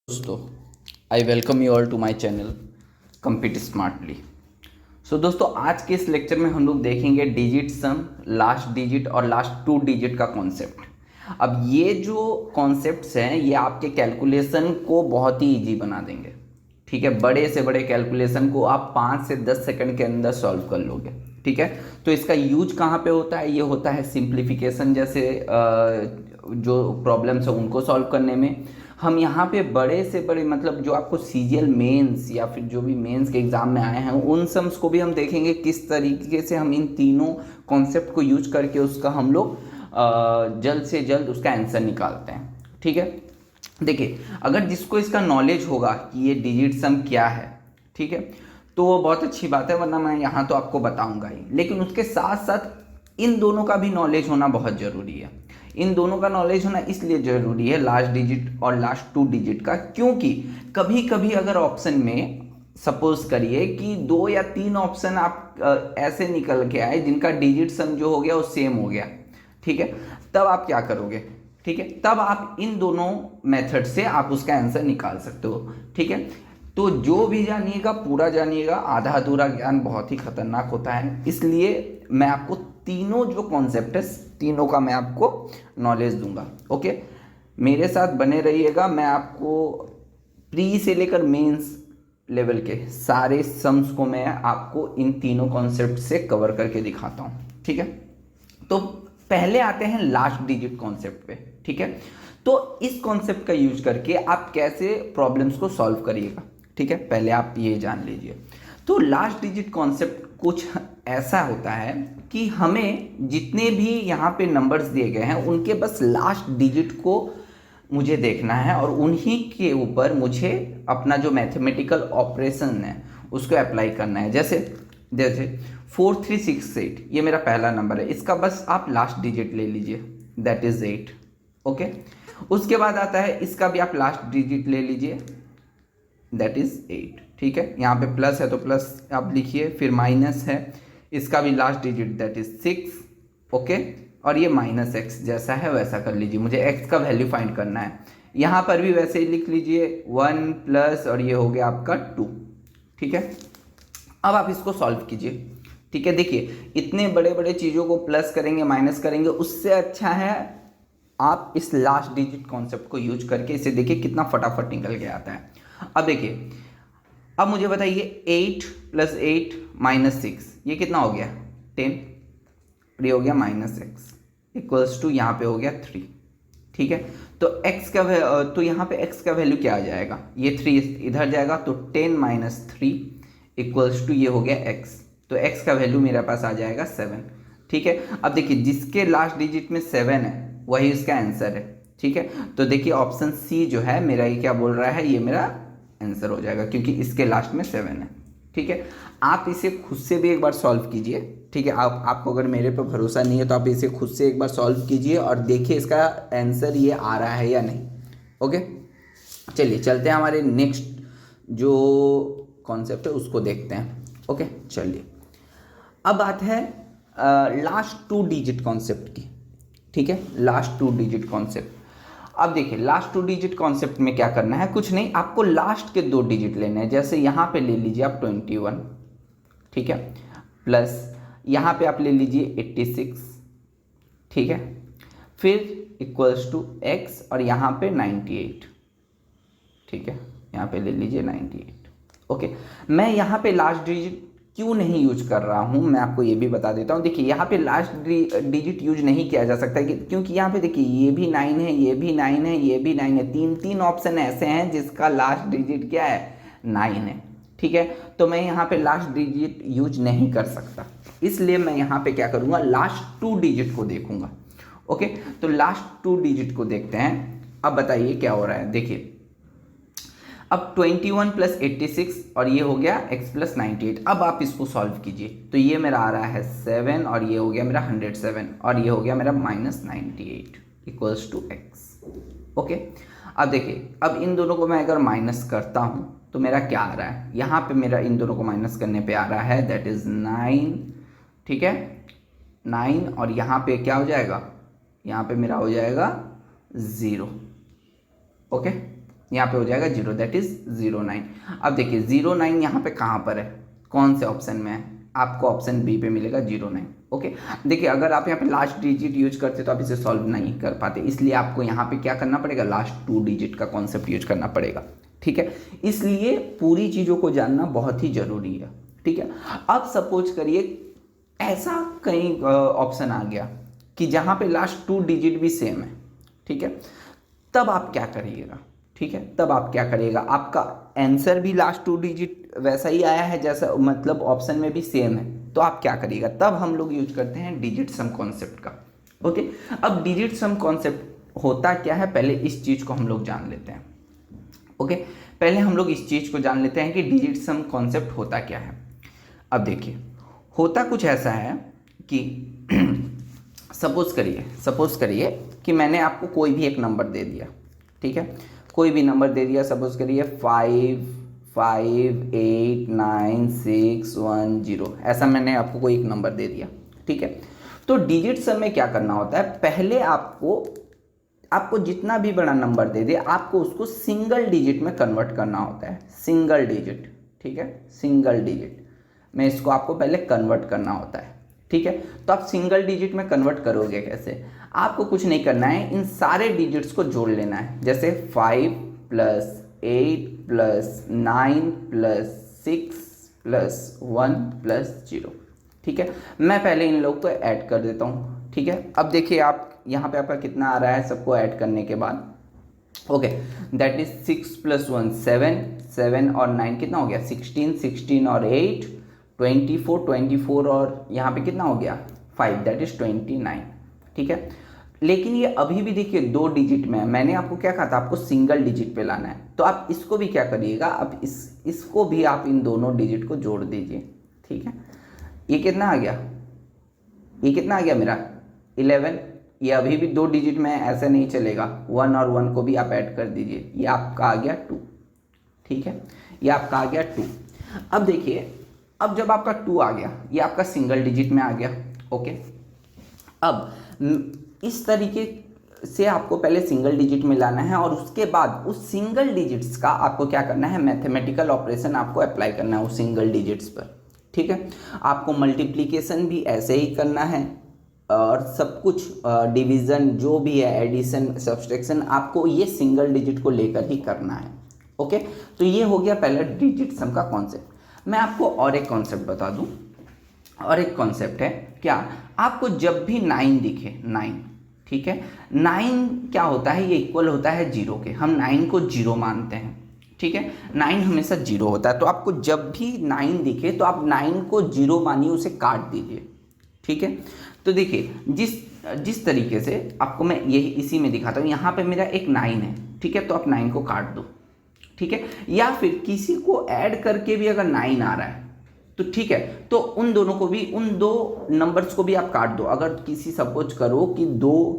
दोस्तों, I welcome you all to my channel compete smartly. So दोस्तों, आज के इस लेक्चर में हम लोग देखेंगे डिजिट सम, लास्ट डिजिट और लास्ट टू डिजिट का कॉन्सेप्ट। अब ये जो कॉन्सेप्ट्स हैं ये आपके कैलकुलेशन को बहुत ही इजी बना देंगे। ठीक है, बड़े से बड़े कैलकुलेशन को आप 5 से 10 सेकंड के अंदर सॉल्व कर लोगे। ठीक है, तो इसका यूज कहाँ पे होता है? ये होता है सिंप्लीफिकेशन जैसे जो प्रॉब्लम्स है उनको सॉल्व करने में। हम यहाँ पे बड़े से बड़े मतलब जो आपको सीजीएल मेंस या फिर जो भी मेंस के एग्जाम में आए हैं उन सम्स को भी हम देखेंगे किस तरीके से हम इन तीनों कॉन्सेप्ट को यूज करके उसका हम लोग जल्द से जल्द उसका आंसर निकालते हैं। ठीक है, देखिए, अगर जिसको इसका नॉलेज होगा कि ये डिजिट सम क्या है, ठीक है, तो वो बहुत अच्छी बात है, वरना मैं यहाँ तो आपको बताऊंगा ही। लेकिन उसके साथ साथ इन दोनों का भी नॉलेज होना बहुत ज़रूरी है। इन दोनों का नॉलेज होना इसलिए ज़रूरी है, लास्ट डिजिट और लास्ट टू डिजिट का, क्योंकि कभी कभी अगर ऑप्शन में सपोज करिए कि 2 या 3 ऑप्शन आप ऐसे निकल के आए जिनका डिजिट सम जो हो गया वो सेम हो गया। ठीक है, तब आप क्या करोगे? ठीक है, तब आप इन दोनों मेथड से आप उसका आंसर निकाल सकते हो। ठीक है, तो जो भी जानिएगा पूरा जानिएगा, आधा अधूरा ज्ञान बहुत ही खतरनाक होता है। इसलिए मैं आपको तीनों जो कॉन्सेप्ट है तीनों का मैं आपको नॉलेज दूंगा। ओके, मेरे साथ बने रहिएगा। मैं आपको प्री से लेकर मेंस लेवल के सारे सम्स को मैं आपको इन तीनों कॉन्सेप्ट से कवर करके दिखाता हूँ। ठीक है, तो पहले आते हैं लास्ट डिजिट कॉन्सेप्ट पे। ठीक है, तो इस कॉन्सेप्ट का यूज करके आप कैसे प्रॉब्लम्स को सॉल्व करिएगा। ठीक है, पहले आप ये जान लीजिए। तो लास्ट डिजिट कॉन्सेप्ट कुछ ऐसा होता है कि हमें जितने भी यहाँ पे नंबर्स दिए गए हैं उनके बस लास्ट डिजिट को मुझे देखना है और उन्हीं के ऊपर मुझे अपना जो मैथमेटिकल ऑपरेशन है उसको अप्लाई करना है। जैसे जैसे 4368 ये मेरा पहला नंबर है, इसका बस आप लास्ट डिजिट ले लीजिए, दैट इज 8। ओके, उसके बाद आता है इसका भी आप लास्ट डिजिट ले लीजिए, दैट इज 8। ठीक है, यहाँ पे प्लस है तो प्लस आप लिखिए, फिर माइनस है, इसका भी last digit that is 6। Okay, और ये माइनस एक्स जैसा है वैसा कर लीजिए, मुझे एक्स का वैल्यू फाइंड करना है। यहाँ पर भी वैसे ही लिख लीजिए 1 प्लस और ये हो गया आपका 2। ठीक है, अब आप इसको सॉल्व कीजिए। ठीक है, देखिए, इतने बड़े बड़े चीज़ों को प्लस करेंगे माइनस करेंगे, उससे अच्छा है आप इस लास्ट डिजिट कॉन्सेप्ट को यूज करके इसे देखिए कितना फटाफट निकल के आता है। अब देखिए, अब मुझे बताइए 8 प्लस 8 माइनस 6 ये कितना हो गया? 10। और ये हो गया माइनस एक्स इक्वल्स टू यहाँ पे हो गया 3। ठीक है, तो x का तो यहाँ पे x का वैल्यू क्या आ जाएगा? ये 3 इधर जाएगा तो 10 माइनस 3 इक्वल्स टू ये हो गया x, तो x का वैल्यू मेरे पास आ जाएगा 7। ठीक है, अब देखिए जिसके लास्ट डिजिट में 7 है वही इसका आंसर है। ठीक है, तो देखिए ऑप्शन सी जो है मेरा, ये क्या बोल रहा है, ये मेरा आंसर हो जाएगा क्योंकि इसके लास्ट में 7 है। ठीक है, आप इसे खुद से भी एक बार सॉल्व कीजिए। ठीक है, आपको अगर मेरे पे भरोसा नहीं है तो आप इसे खुद से एक बार सॉल्व कीजिए और देखिए इसका आंसर ये आ रहा है या नहीं। ओके, चलिए चलते हैं हमारे नेक्स्ट जो कॉन्सेप्ट है उसको देखते हैं। ओके, चलिए, अब बात है लास्ट टू डिजिट कॉन्सेप्ट की। ठीक है, लास्ट टू डिजिट कॉन्सेप्ट। अब देखिए, लास्ट टू डिजिट कॉन्सेप्ट में क्या करना है? कुछ नहीं, आपको लास्ट के 2 डिजिट लेने हैं। जैसे यहाँ पे ले लीजिए आप 21। ठीक है, प्लस यहाँ पे आप ले लीजिए 86। ठीक है, फिर इक्वल्स टू x और यहाँ पे 98। ठीक है, यहाँ पे ले लीजिए 98। ओके, मैं यहाँ पे लास्ट डिजिट क्यों नहीं यूज कर रहा हूँ मैं आपको ये भी बता देता हूँ। देखिए, यहाँ पे लास्ट डिजिट यूज नहीं किया जा सकता क्योंकि यहाँ पे देखिए ये भी 9 है, ये भी 9 है, ये भी 9 है, 3 ऑप्शन ऐसे हैं जिसका लास्ट डिजिट क्या है? 9 है। ठीक है, तो मैं यहाँ पे लास्ट डिजिट यूज नहीं कर सकता, इसलिए मैं यहाँ पे क्या करूँगा? लास्ट 2 डिजिट को देखूंगा। ओके, तो लास्ट 2 डिजिट को देखते हैं। अब बताइए क्या हो रहा है? देखिए, अब 21 प्लस 86 और ये हो गया x प्लस 98। अब आप इसको सॉल्व कीजिए, तो ये मेरा आ रहा है 7 और ये हो गया मेरा 107 और ये हो गया मेरा minus 98 equals to x। Okay, अब देखिए, अब इन दोनों को मैं अगर माइनस करता हूँ तो मेरा क्या आ रहा है? यहाँ पे मेरा इन दोनों को माइनस करने पे आ रहा है दैट इज 9। ठीक है, 9 और यहाँ पे क्या हो जाएगा? यहाँ पे मेरा हो जाएगा 0। ओके, यहाँ पे हो जाएगा 0, दैट इज 09। अब देखिए 09 यहाँ पे कहाँ पर है, कौन से ऑप्शन में है, आपको ऑप्शन बी पे मिलेगा 09। ओके, देखिए अगर आप यहाँ पे लास्ट डिजिट यूज करते तो आप इसे सॉल्व नहीं कर पाते, इसलिए आपको यहाँ पे क्या करना पड़ेगा, लास्ट 2 डिजिट का कॉन्सेप्ट यूज करना पड़ेगा। ठीक है, इसलिए पूरी चीज़ों को जानना बहुत ही ज़रूरी है। ठीक है, अब सपोज करिए ऐसा कहीं ऑप्शन आ गया कि जहाँ पे लास्ट 2 डिजिट भी सेम है। ठीक है, तब आप क्या करिएगा, ठीक है, तब आप क्या करिएगा, आपका आंसर भी लास्ट 2 डिजिट वैसा ही आया है जैसा, मतलब ऑप्शन में भी सेम है, तो आप क्या करिएगा, तब हम लोग यूज करते हैं डिजिट सम कॉन्सेप्ट का। ओके, अब डिजिट सम कॉन्सेप्ट होता क्या है, पहले इस चीज़ को हम लोग जान लेते हैं। ओके, पहले हम लोग इस चीज़ को जान लेते हैं कि डिजिट सम कॉन्सेप्ट होता क्या है। अब देखिए होता कुछ ऐसा है कि सपोज करिए कि मैंने आपको कोई भी एक नंबर दे दिया। ठीक है, कोई भी नंबर दे दिया, सपोज करिए 5 5 8 9 6 1 0, ऐसा मैंने आपको कोई एक नंबर दे दिया। ठीक है, तो डिजिट सम में क्या करना होता है, पहले आपको जितना भी बड़ा नंबर दे दे आपको उसको सिंगल डिजिट में कन्वर्ट करना होता है, सिंगल डिजिट। ठीक है, सिंगल डिजिट में इसको आपको पहले कन्वर्ट करना होता है। ठीक है, तो आप सिंगल डिजिट में कन्वर्ट करोगे कैसे, आपको कुछ नहीं करना है, इन सारे डिजिट्स को जोड़ लेना है। जैसे 5 + 8 + 9 + 6 + 1 + 0। ठीक है, मैं पहले इन लोग को ऐड कर देता हूँ। ठीक है, अब देखिए आप यहाँ पे आपका कितना आ रहा है सबको ऐड करने के बाद। ओके, दैट इज 6 + 1 7, 7 और 9 कितना हो गया, 16, 16 और 8 24, 24 और यहाँ पे कितना हो गया 5, दैट इज 29। ठीक है, लेकिन ये अभी भी देखिए 2 डिजिट में है, मैंने आपको क्या कहा था, आपको सिंगल डिजिट पे लाना है, तो आप इसको भी क्या करिएगा, आप इसको भी आप इन दोनों डिजिट को जोड़ दीजिए। ठीक है, ये कितना आ गया, ये कितना आ गया मेरा 11, ये अभी भी 2 डिजिट में है, ऐसे नहीं चलेगा, 1 और 1 को भी आप ऐड कर दीजिए, ये आपका आ गया 2। ठीक है, ये आपका आ गया 2। अब देखिए, अब जब आपका 2 आ गया, ये आपका सिंगल डिजिट में आ गया। ओके, अब इस तरीके से आपको पहले सिंगल डिजिट में लाना है और उसके बाद उस सिंगल डिजिट्स का आपको क्या करना है, मैथमेटिकल ऑपरेशन आपको अप्लाई करना है उस सिंगल डिजिट्स पर। ठीक है, आपको मल्टीप्लिकेशन भी ऐसे ही करना है और सब कुछ डिवीज़न जो भी है, एडिशन, सब्सट्रैक्शन, आपको ये सिंगल डिजिट को लेकर ही करना है। ओके, तो ये हो गया पहला डिजिट सम का कॉन्सेप्ट। मैं आपको और एक कॉन्सेप्ट बता दूं, और एक कॉन्सेप्ट है क्या, आपको जब भी 9 दिखे, 9, ठीक है, 9 क्या होता है, ये इक्वल होता है 0 के, हम 9 को 0 मानते हैं। ठीक है, 9 हमेशा 0 होता है, तो आपको जब भी 9 दिखे तो आप 9 को 0 मानिए, उसे काट दीजिए। ठीक है, तो देखिए जिस तरीके से आपको मैं यही इसी में दिखाता हूँ, यहाँ पे मेरा एक 9 है। ठीक है, तो आप 9 को काट दो। ठीक है, या फिर किसी को ऐड करके भी अगर 9 आ रहा है तो ठीक है, तो उन दोनों को भी, उन 2 नंबर्स को भी आप काट दो। अगर किसी सपोज करो कि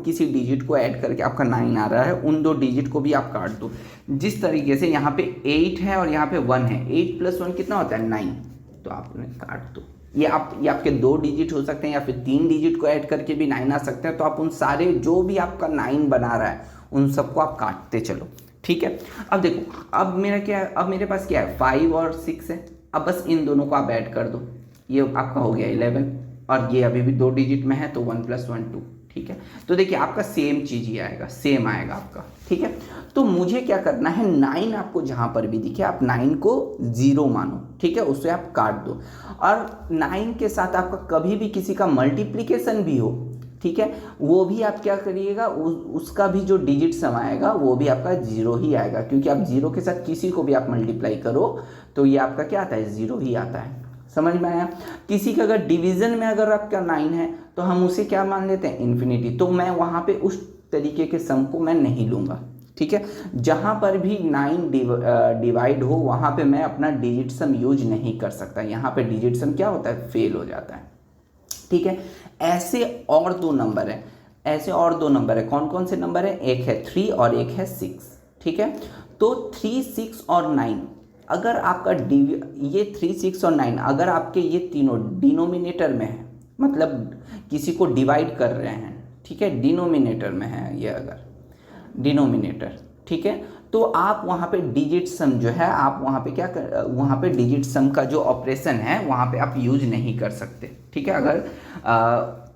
किसी डिजिट को ऐड करके आपका 9 आ रहा है, उन 2 डिजिट को भी आप काट दो। जिस तरीके से यहाँ पे 8 है और यहाँ पे 1 है, 8 + 1 कितना होता है 9, तो आप उन्हें काट दो। ये आपके 2 डिजिट हो सकते हैं या फिर 3 डिजिट को ऐड करके भी 9 आ सकते हैं, तो आप उन सारे जो भी आपका 9 बना रहा है उन सबको आप काटते चलो। ठीक है, अब देखो, अब मेरे पास क्या है, 5 और 6 है, अब बस इन दोनों को आप ऐड कर दो, ये आपका हो गया 11, और ये अभी भी 2 डिजिट में है, तो 1 + 1 2। ठीक है, तो देखिए आपका सेम चीज़ ही आएगा, सेम आएगा आपका। ठीक है, तो मुझे क्या करना है, 9 आपको जहाँ पर भी दिखे आप 9 को 0 मानो। ठीक है, उससे आप काट दो, और 9 के साथ आपका कभी भी किसी का मल्टीप्लिकेशन भी हो, ठीक है, वो भी आप क्या करिएगा, उसका भी जो डिजिट सम आएगा वो भी आपका 0 ही आएगा, क्योंकि आप 0 के साथ किसी को भी आप मल्टीप्लाई करो तो ये आपका क्या आता है, 0 ही आता है। समझ में आया। किसी का अगर डिवीज़न में अगर आपका 9 है तो हम उसे क्या मान लेते हैं, इन्फिनिटी, तो मैं वहाँ पे उस तरीके के सम को मैं नहीं लूँगा। ठीक है, जहाँ पर भी 9 डिवाइड हो वहाँ पे मैं अपना डिजिट सम यूज नहीं कर सकता, यहाँ पे डिजिट सम क्या होता है, फेल हो जाता है। ठीक है, ऐसे और 2 नंबर हैं, ऐसे और 2 नंबर है, कौन कौन से नंबर है, एक है 3 और एक है 6। ठीक है, तो 3, 6 और 9, अगर आपका ये 3, 6 और 9 अगर आपके ये तीनों डिनोमिनेटर में है, मतलब किसी को डिवाइड कर रहे हैं, ठीक है, डिनोमिनेटर में है ये, अगर डिनोमिनेटर, ठीक है, तो आप वहाँ पे डिजिट सम जो है आप वहाँ पे वहाँ पे डिजिट सम का जो ऑपरेशन है वहाँ पे आप यूज नहीं कर सकते, ठीक है। अगर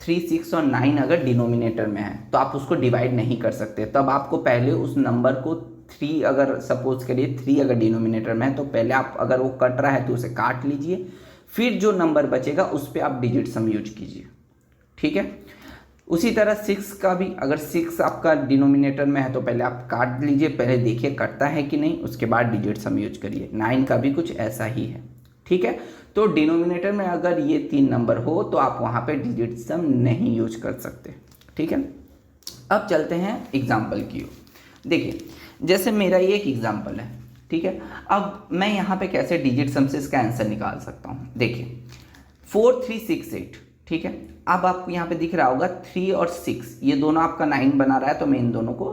3, 6 और 9 अगर डिनोमिनेटर में है तो आप उसको डिवाइड नहीं कर सकते। तब आपको पहले उस नंबर को 3, अगर सपोज करिए 3 अगर डिनोमिनेटर में है तो पहले आप अगर वो कट रहा है तो उसे काट लीजिए, फिर जो नंबर बचेगा उस पर आप डिजिट सम यूज कीजिए, ठीक है। उसी तरह 6 का भी, अगर 6 आपका डिनोमिनेटर में है तो पहले आप काट लीजिए, पहले देखिए कटता है कि नहीं, उसके बाद डिजिट सम यूज करिए। 9 का भी कुछ ऐसा ही है, ठीक है। तो डिनोमिनेटर में अगर ये 3 नंबर हो तो आप वहाँ पे डिजिट सम नहीं यूज कर सकते, ठीक है। अब चलते हैं एग्जाम्पल की ओर। देखिए जैसे मेरा ये एक एग्जाम्पल है, ठीक है। अब मैं यहाँ पे कैसे डिजिट सम से इसका आंसर निकाल सकता हूँ। देखिए 4, 3, 6, 8, ठीक है। अब आपको यहाँ पे दिख रहा होगा 3 और 6 ये दोनों आपका 9 बना रहा है, तो मैं इन दोनों को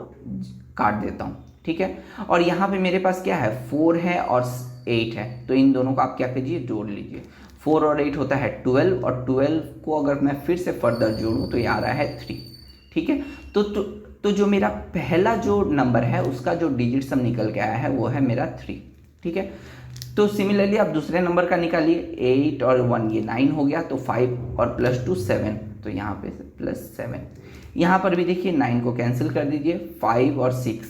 काट देता हूँ, ठीक है। और यहाँ पे मेरे पास क्या है, 4 है और 8 है, तो इन दोनों को आप क्या कीजिए, जोड़ लीजिए। 4 और 8 होता है 12, और 12 को अगर मैं फिर से फर्दर जोड़ूँ तो ये आ रहा है 3, ठीक है। तो जो मेरा पहला जो नंबर है उसका जो डिजिट सम निकल के आया है वो है मेरा 3, ठीक है। तो सिमिलरली आप दूसरे नंबर का निकालिए, 8 और 1 ये 9 हो गया, तो 5 और +2 7, तो यहाँ पे +7। यहाँ पर भी देखिए 9 को कैंसिल कर दीजिए, 5 और 6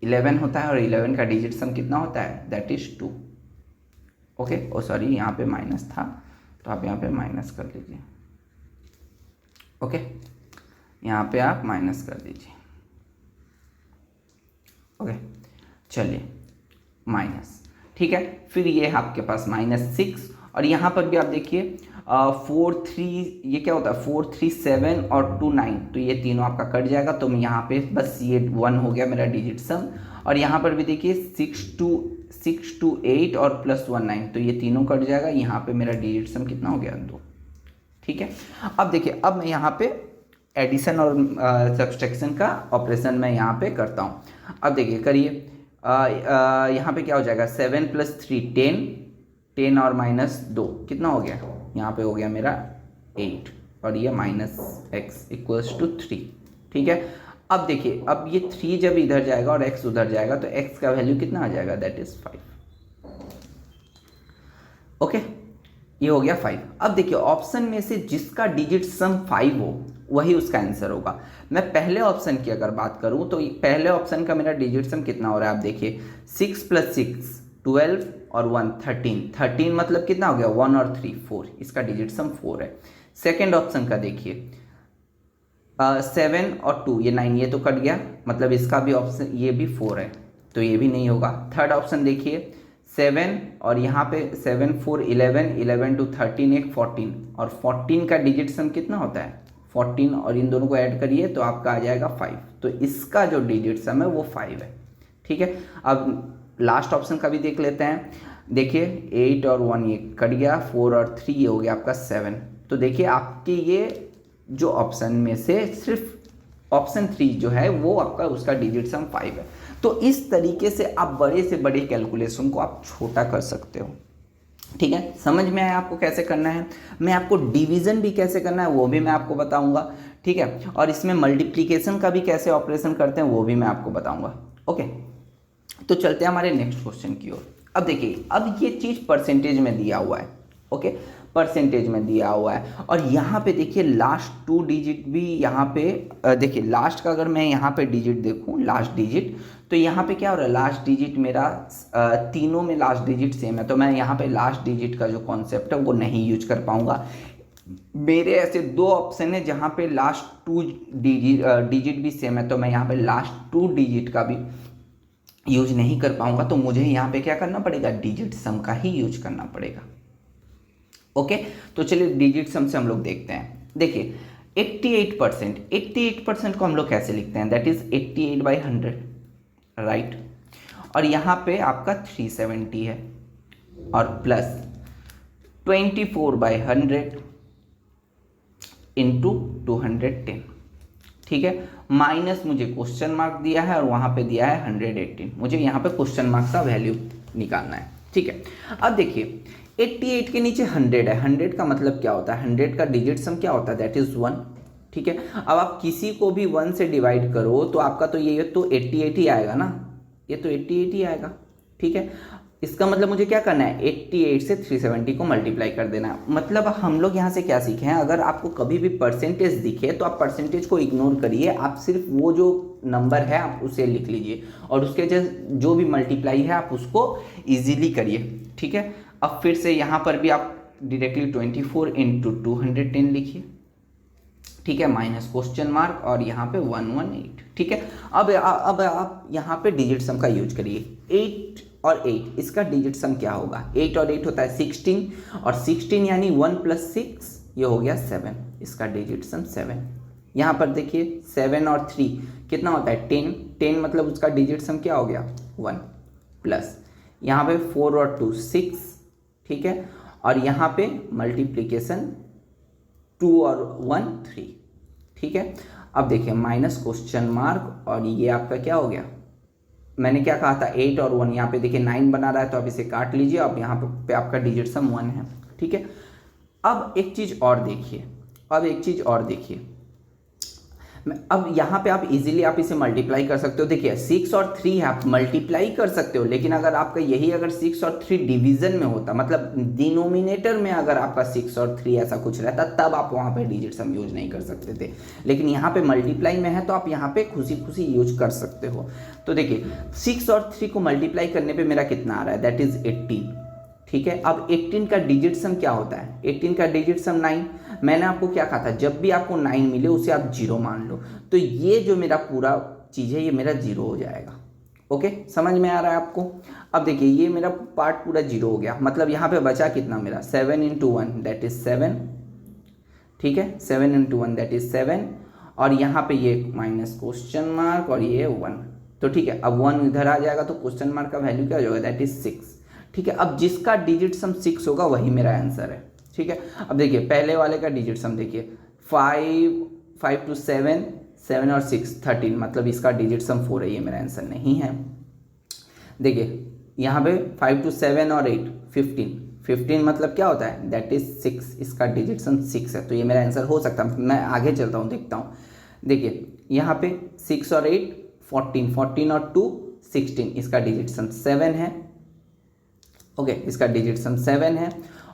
11 होता है, और 11 का डिजिट सम कितना होता है, that is 2। Okay, oh sorry यहाँ पे माइनस था, तो आप यहाँ पे माइनस कर लीजिए। ओके, यहाँ पे आप माइनस कर दीजिए। ओके, चलिए माइनस, ठीक है। फिर ये आपके पास -6, और यहाँ पर भी आप देखिए 4, 3, ये क्या होता है 4, 3, 7 और 2, 9, तो ये तीनों आपका कट जाएगा, तो मैं यहाँ पे बस ये 1 हो गया मेरा डिजिट सम। और यहाँ पर भी देखिए 6, 2, 8 और +1, 9, तो ये तीनों कट जाएगा, यहाँ पे मेरा डिजिट सम कितना हो गया, 2, ठीक है। अब देखिए, अब मैं यहाँ पे एडिशन और सब्सट्रैक्शन का ऑपरेशन मैं यहाँ पे करता हूँ। अब देखिए करिए, यहाँ पे क्या हो जाएगा, 7 + 3 10, 10 और -2 कितना हो गया, यहाँ पे हो गया मेरा 8, और ये -x = 3, ठीक है। अब देखिए, अब ये 3 जब इधर जाएगा और x उधर जाएगा तो x का वैल्यू कितना आ जाएगा, दैट इज 5। ओके, ये हो गया 5। अब देखिए ऑप्शन में से जिसका डिजिट सम 5 हो वही उसका आंसर होगा। मैं पहले ऑप्शन की अगर बात करूं तो पहले ऑप्शन का मेरा डिजिट सम कितना हो रहा है, आप देखिए 6 + 6 12 और 1 13, 13 मतलब कितना हो गया, 1 और 3 4, इसका डिजिट सम 4 है। सेकेंड ऑप्शन का देखिए 7 और 2 ये 9, ये तो कट गया, मतलब इसका भी ऑप्शन ये भी 4 है, तो ये भी नहीं होगा। थर्ड ऑप्शन देखिए 7 और यहाँ पे 7 4 11, 11 2 13 एक 14, और 14 का डिजिट सम कितना होता है 14, और इन दोनों को ऐड करिए तो आपका आ जाएगा 5, तो इसका जो डिजिट सम है वो 5 है, ठीक है। अब लास्ट ऑप्शन का भी देख लेते हैं। देखिए 8 और 1 ये कट गया, 4 और 3 ये हो गया आपका 7, तो देखिए आपके ये जो ऑप्शन में से सिर्फ ऑप्शन 3 जो है वो आपका उसका डिजिट सम 5 है। तो इस तरीके से आप बड़े से बड़े कैलकुलेशन को आप छोटा कर सकते हो, ठीक है। समझ में आया आपको कैसे करना है। मैं आपको डिवीजन भी कैसे करना है वो भी मैं आपको बताऊंगा, ठीक है। और इसमें मल्टीप्लिकेशन का भी कैसे ऑपरेशन करते हैं वो भी मैं आपको बताऊंगा। ओके, तो चलते हैं हमारे नेक्स्ट क्वेश्चन की ओर। अब देखिए, अब ये चीज़ परसेंटेज में दिया हुआ है, ओके, परसेंटेज में दिया हुआ है, और यहाँ पे देखिए लास्ट 2 डिजिट भी यहाँ पे देखिए लास्ट का अगर मैं यहाँ पे डिजिट देखूँ, लास्ट डिजिट, तो यहाँ पे क्या हो रहा है, लास्ट डिजिट मेरा तीनों में लास्ट डिजिट सेम है, तो मैं यहाँ पे लास्ट डिजिट का जो कॉन्सेप्ट है वो नहीं यूज कर पाऊँगा। मेरे ऐसे 2 ऑप्शन है जहाँ पे लास्ट 2 डिजिट भी सेम है, तो मैं यहाँ पे लास्ट 2 डिजिट का भी यूज नहीं कर पाऊँगा, तो मुझे यहाँ पे क्या करना पड़ेगा, डिजिट सम का ही यूज करना पड़ेगा। ओके, तो चलिए डिजिट सम से हम लोग देखते हैं। देखिए 88% को हम लोग कैसे लिखते हैं, दैट इज 88/100, राइट। और यहाँ पे आपका 370 है, और प्लस 24/100 इंटू 210, ठीक है। माइनस मुझे क्वेश्चन मार्क दिया है और वहाँ पे दिया है 118, मुझे यहाँ पे क्वेश्चन मार्क का वैल्यू निकालना है, ठीक है। अब देखिए 88 के नीचे 100 है, 100 का मतलब क्या होता है, 100 का डिजिट सम क्या होता है, दैट इज 1, ठीक है। अब आप किसी को भी 1 से डिवाइड करो तो आपका तो ये तो 88 ही आएगा ना, ये तो 88 ही आएगा। ठीक है, इसका मतलब मुझे क्या करना है, 88 से 370 को मल्टीप्लाई कर देना है। मतलब हम लोग यहाँ से क्या सीखे हैं, अगर आपको कभी भी परसेंटेज दिखे तो आप परसेंटेज को इग्नोर करिए, आप सिर्फ वो जो नंबर है आप उसे लिख लीजिए और उसके जो भी मल्टीप्लाई है आप उसको ईजिली करिए। ठीक है, अब फिर से यहाँ पर भी आप डायरेक्टली 24 इंटू 210 लिखिए। ठीक है, माइनस क्वेश्चन मार्क और यहाँ पे 118। ठीक है, अब आप यहाँ पे डिजिट सम का यूज करिए। 8 और 8 इसका डिजिट सम क्या होगा, 8 और 8 होता है 16 और 16 यानी 1 + 6 ये हो गया 7, इसका डिजिट सम 7। यहाँ पर देखिए 7 और 3 कितना होता है 10, 10 मतलब उसका डिजिट सम क्या हो गया 1 प्लस यहाँ पे 4 और 2 6। ठीक है, और यहाँ पे मल्टीप्लीकेशन 2 और 1 3। ठीक है, अब देखिए माइनस क्वेश्चन मार्क और ये आपका क्या हो गया, मैंने क्या कहा था 8 और 1, यहाँ पे देखिए 9 बना रहा है तो आप इसे काट लीजिए। अब यहाँ पे आपका डिजिट सम 1 है। ठीक है, अब एक चीज़ और देखिए, अब यहाँ पे आप इजीली आप इसे मल्टीप्लाई कर सकते हो। देखिए 6 और 3 है, आप मल्टीप्लाई कर सकते हो, लेकिन अगर आपका यही अगर 6 और 3 डिवीजन में होता, मतलब डिनोमिनेटर में अगर आपका 6 और 3 ऐसा कुछ रहता, तब आप वहाँ पे डिजिट सम यूज नहीं कर सकते थे। लेकिन यहाँ पे मल्टीप्लाई में है तो आप यहाँ पे खुशी खुशी यूज कर सकते हो। तो देखिए 6 और 3 को मल्टीप्लाई करने पर मेरा कितना आ रहा है, दैट इज 18। ठीक है, अब 18 का डिजिट सम क्या होता है, 18 का डिजिट सम 9। मैंने आपको क्या कहा था, जब भी आपको 9 मिले उसे आप 0 मान लो, तो ये जो मेरा पूरा चीज़ है ये मेरा 0 हो जाएगा। ओके, समझ में आ रहा है आपको। अब देखिए ये मेरा पार्ट पूरा 0 हो गया, मतलब यहाँ पे बचा कितना मेरा 7 × 1 दैट इज 7। ठीक है, 7 × 1 दैट इज 7 और यहाँ पे ये माइनस क्वेश्चन मार्क और ये 1। तो ठीक है, अब 1 इधर आ जाएगा तो क्वेश्चन मार्क का वैल्यू क्या हो जाएगा, दैट इज 6। ठीक है, अब जिसका डिजिट सम 6 होगा वही मेरा आंसर है। ठीक है, अब देखिए पहले वाले का डिजिट सम देखिए 5 to 7, 7 और 6 13, मतलब इसका डिजिट सम 4 है, ये मेरा आंसर नहीं है। देखिए यहाँ पे 5 to 7 और 8 15 मतलब क्या होता है, दैट इज 6, इसका डिजिट सम 6 है, तो ये मेरा आंसर हो सकता है। मैं आगे चलता हूँ, देखता हूँ। देखिए यहाँ पे 6 और 8 14 और 2 16, इसका डिजिट सम 7 है। ओके, इसका डिजिट सम 7 है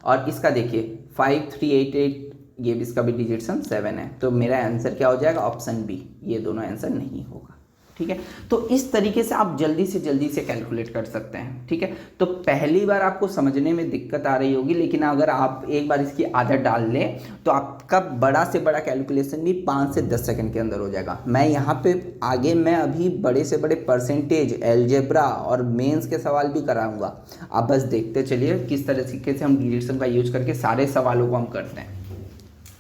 और इसका देखिए 5 3 8 8, ये भी इसका भी डिजिट सम 7 है। तो मेरा आंसर क्या हो जाएगा, ऑप्शन बी, ये दोनों आंसर नहीं होगा। ठीक है, तो इस तरीके से आप जल्दी से कैलकुलेट कर सकते हैं। ठीक है, तो पहली बार आपको समझने में दिक्कत आ रही होगी, लेकिन अगर आप एक बार इसकी आदत डाल लें तो आपका बड़ा से बड़ा कैलकुलेशन भी 5 से 10 सेकंड के अंदर हो जाएगा। मैं यहाँ पे आगे मैं अभी बड़े से बड़े परसेंटेज, अलजेब्रा और मेंस के सवाल भी कराऊंगा। आप बस देखते चलिए किस तरीके से हम डिजिट सम का यूज करके सारे सवालों को हम करते हैं।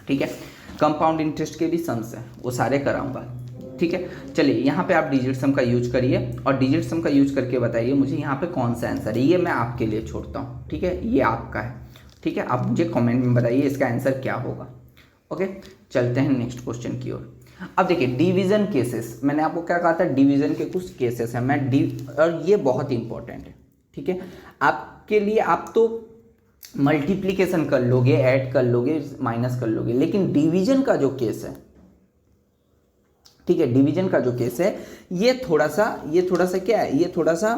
ठीक है, कंपाउंड इंटरेस्ट के भी सम्स हैं, वो सारे कराऊंगा। ठीक है, चलिए यहाँ पे आप डिजिट सम का यूज करिए और डिजिट सम का यूज करके बताइए मुझे यहाँ पे कौन सा आंसर है। ये मैं आपके लिए छोड़ता हूँ। ठीक है, ये आपका है। ठीक है, आप मुझे कमेंट में बताइए इसका आंसर क्या होगा। ओके, चलते हैं नेक्स्ट क्वेश्चन की ओर। अब देखिए डिवीजन केसेस, मैंने आपको क्या कहा था, डिवीजन के कुछ केसेस हैं। और ये बहुत इंपॉर्टेंट है। ठीक है, आपके लिए आप तो मल्टीप्लीकेशन कर लोगे, ऐड कर लोगे, माइनस कर लोगे, लेकिन डिवीजन का जो केस है, ठीक है, डिवीजन का जो केस है ये थोड़ा सा क्या है, ये थोड़ा सा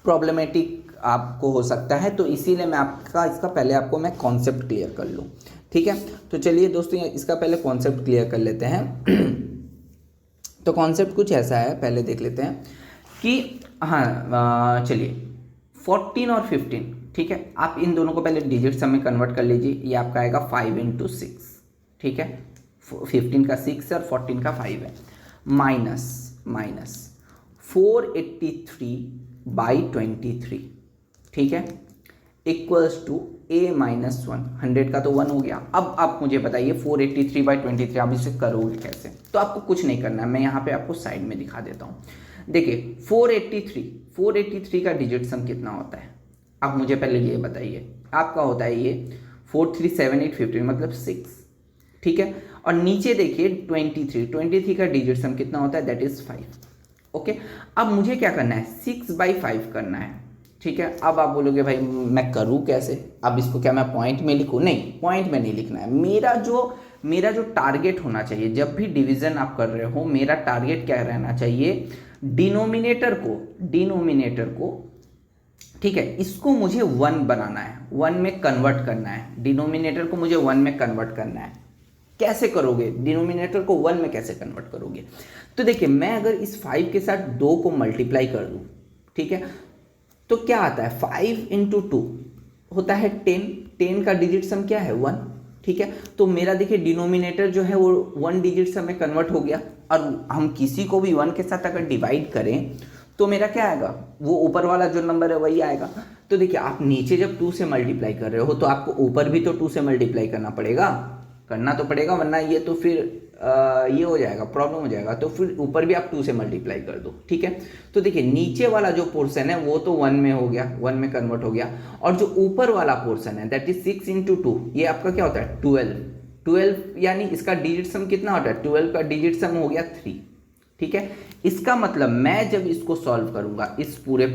प्रॉब्लमेटिक आपको हो सकता है। तो इसीलिए मैं इसका पहले आपको मैं कॉन्सेप्ट क्लियर कर लूँ। ठीक है, तो चलिए दोस्तों इसका पहले कॉन्सेप्ट क्लियर कर लेते हैं। तो कॉन्सेप्ट कुछ ऐसा है, पहले देख लेते हैं कि हाँ चलिए 14 और 15, ठीक है, आप इन दोनों को पहले डिजिट सम में कन्वर्ट कर लीजिए। ये आपका आएगा 5 × 6। ठीक है, 15 का 6 है और 14 का 5 है, माइनस 483/23। ठीक है, इक्वल्स टू a - 1। 100 का तो 1 हो गया। अब आप मुझे बताइए 483/23 आप इसे करोगे कैसे। तो आपको कुछ नहीं करना है, मैं यहाँ पे आपको साइड में दिखा देता हूँ। देखिए 483 का डिजिट सम कितना होता है, आप मुझे पहले ये बताइए। आपका होता है ये 4 3 7 8 15 मतलब 6। ठीक है, और नीचे देखिए 23 का डिजिट सम कितना होता है, दैट इज 5। ओके, अब मुझे क्या करना है, 6/5 करना है। ठीक है, अब आप बोलोगे भाई मैं करूँ कैसे, अब इसको क्या मैं पॉइंट में लिखूँ? नहीं, पॉइंट में नहीं लिखना है। मेरा जो टारगेट होना चाहिए, जब भी डिवीजन आप कर रहे हो, मेरा टारगेट क्या रहना चाहिए, डिनोमिनेटर को ठीक है, इसको मुझे 1 बनाना है, 1 में कन्वर्ट करना है। डिनोमिनेटर को मुझे 1 में कन्वर्ट करना है। कैसे करोगे? डिनोमिनेटर को 1 में कैसे कन्वर्ट करोगे? तो देखिए, मैं अगर इस 5 के साथ 2 को मल्टीप्लाई कर दूं, ठीक है, तो क्या आता है? 5 इंटू 2 होता है 10। 10 का डिजिट सम क्या है? 1। ठीक है, तो मेरा देखिए डिनोमिनेटर जो है वो 1 डिजिट सम में कन्वर्ट हो गया। और हम किसी को भी 1 के साथ अगर डिवाइड करें तो मेरा क्या आएगा? वो ऊपर वाला जो नंबर है वही आएगा। तो देखिए, आप नीचे जब 2 से मल्टीप्लाई कर रहे हो तो आपको ऊपर भी तो 2 से मल्टीप्लाई करना पड़ेगा, वरना ये तो फिर ये हो जाएगा, प्रॉब्लम हो जाएगा। तो फिर ऊपर भी आप 2 से मल्टीप्लाई कर दो। ठीक है, तो देखिए नीचे वाला जो पोर्शन है वो तो 1 में हो गया, 1 में कन्वर्ट हो गया। और जो ऊपर वाला पोर्शन है दैट इज 6 इंटू 2, ये आपका क्या होता है? 12 यानी इसका डिजिट सम कितना होता है? 12 का डिजिट सम हो गया 3। ठीक है, इसका मतलब मैं जब इसको सॉल्व करूंगा, इस पूरे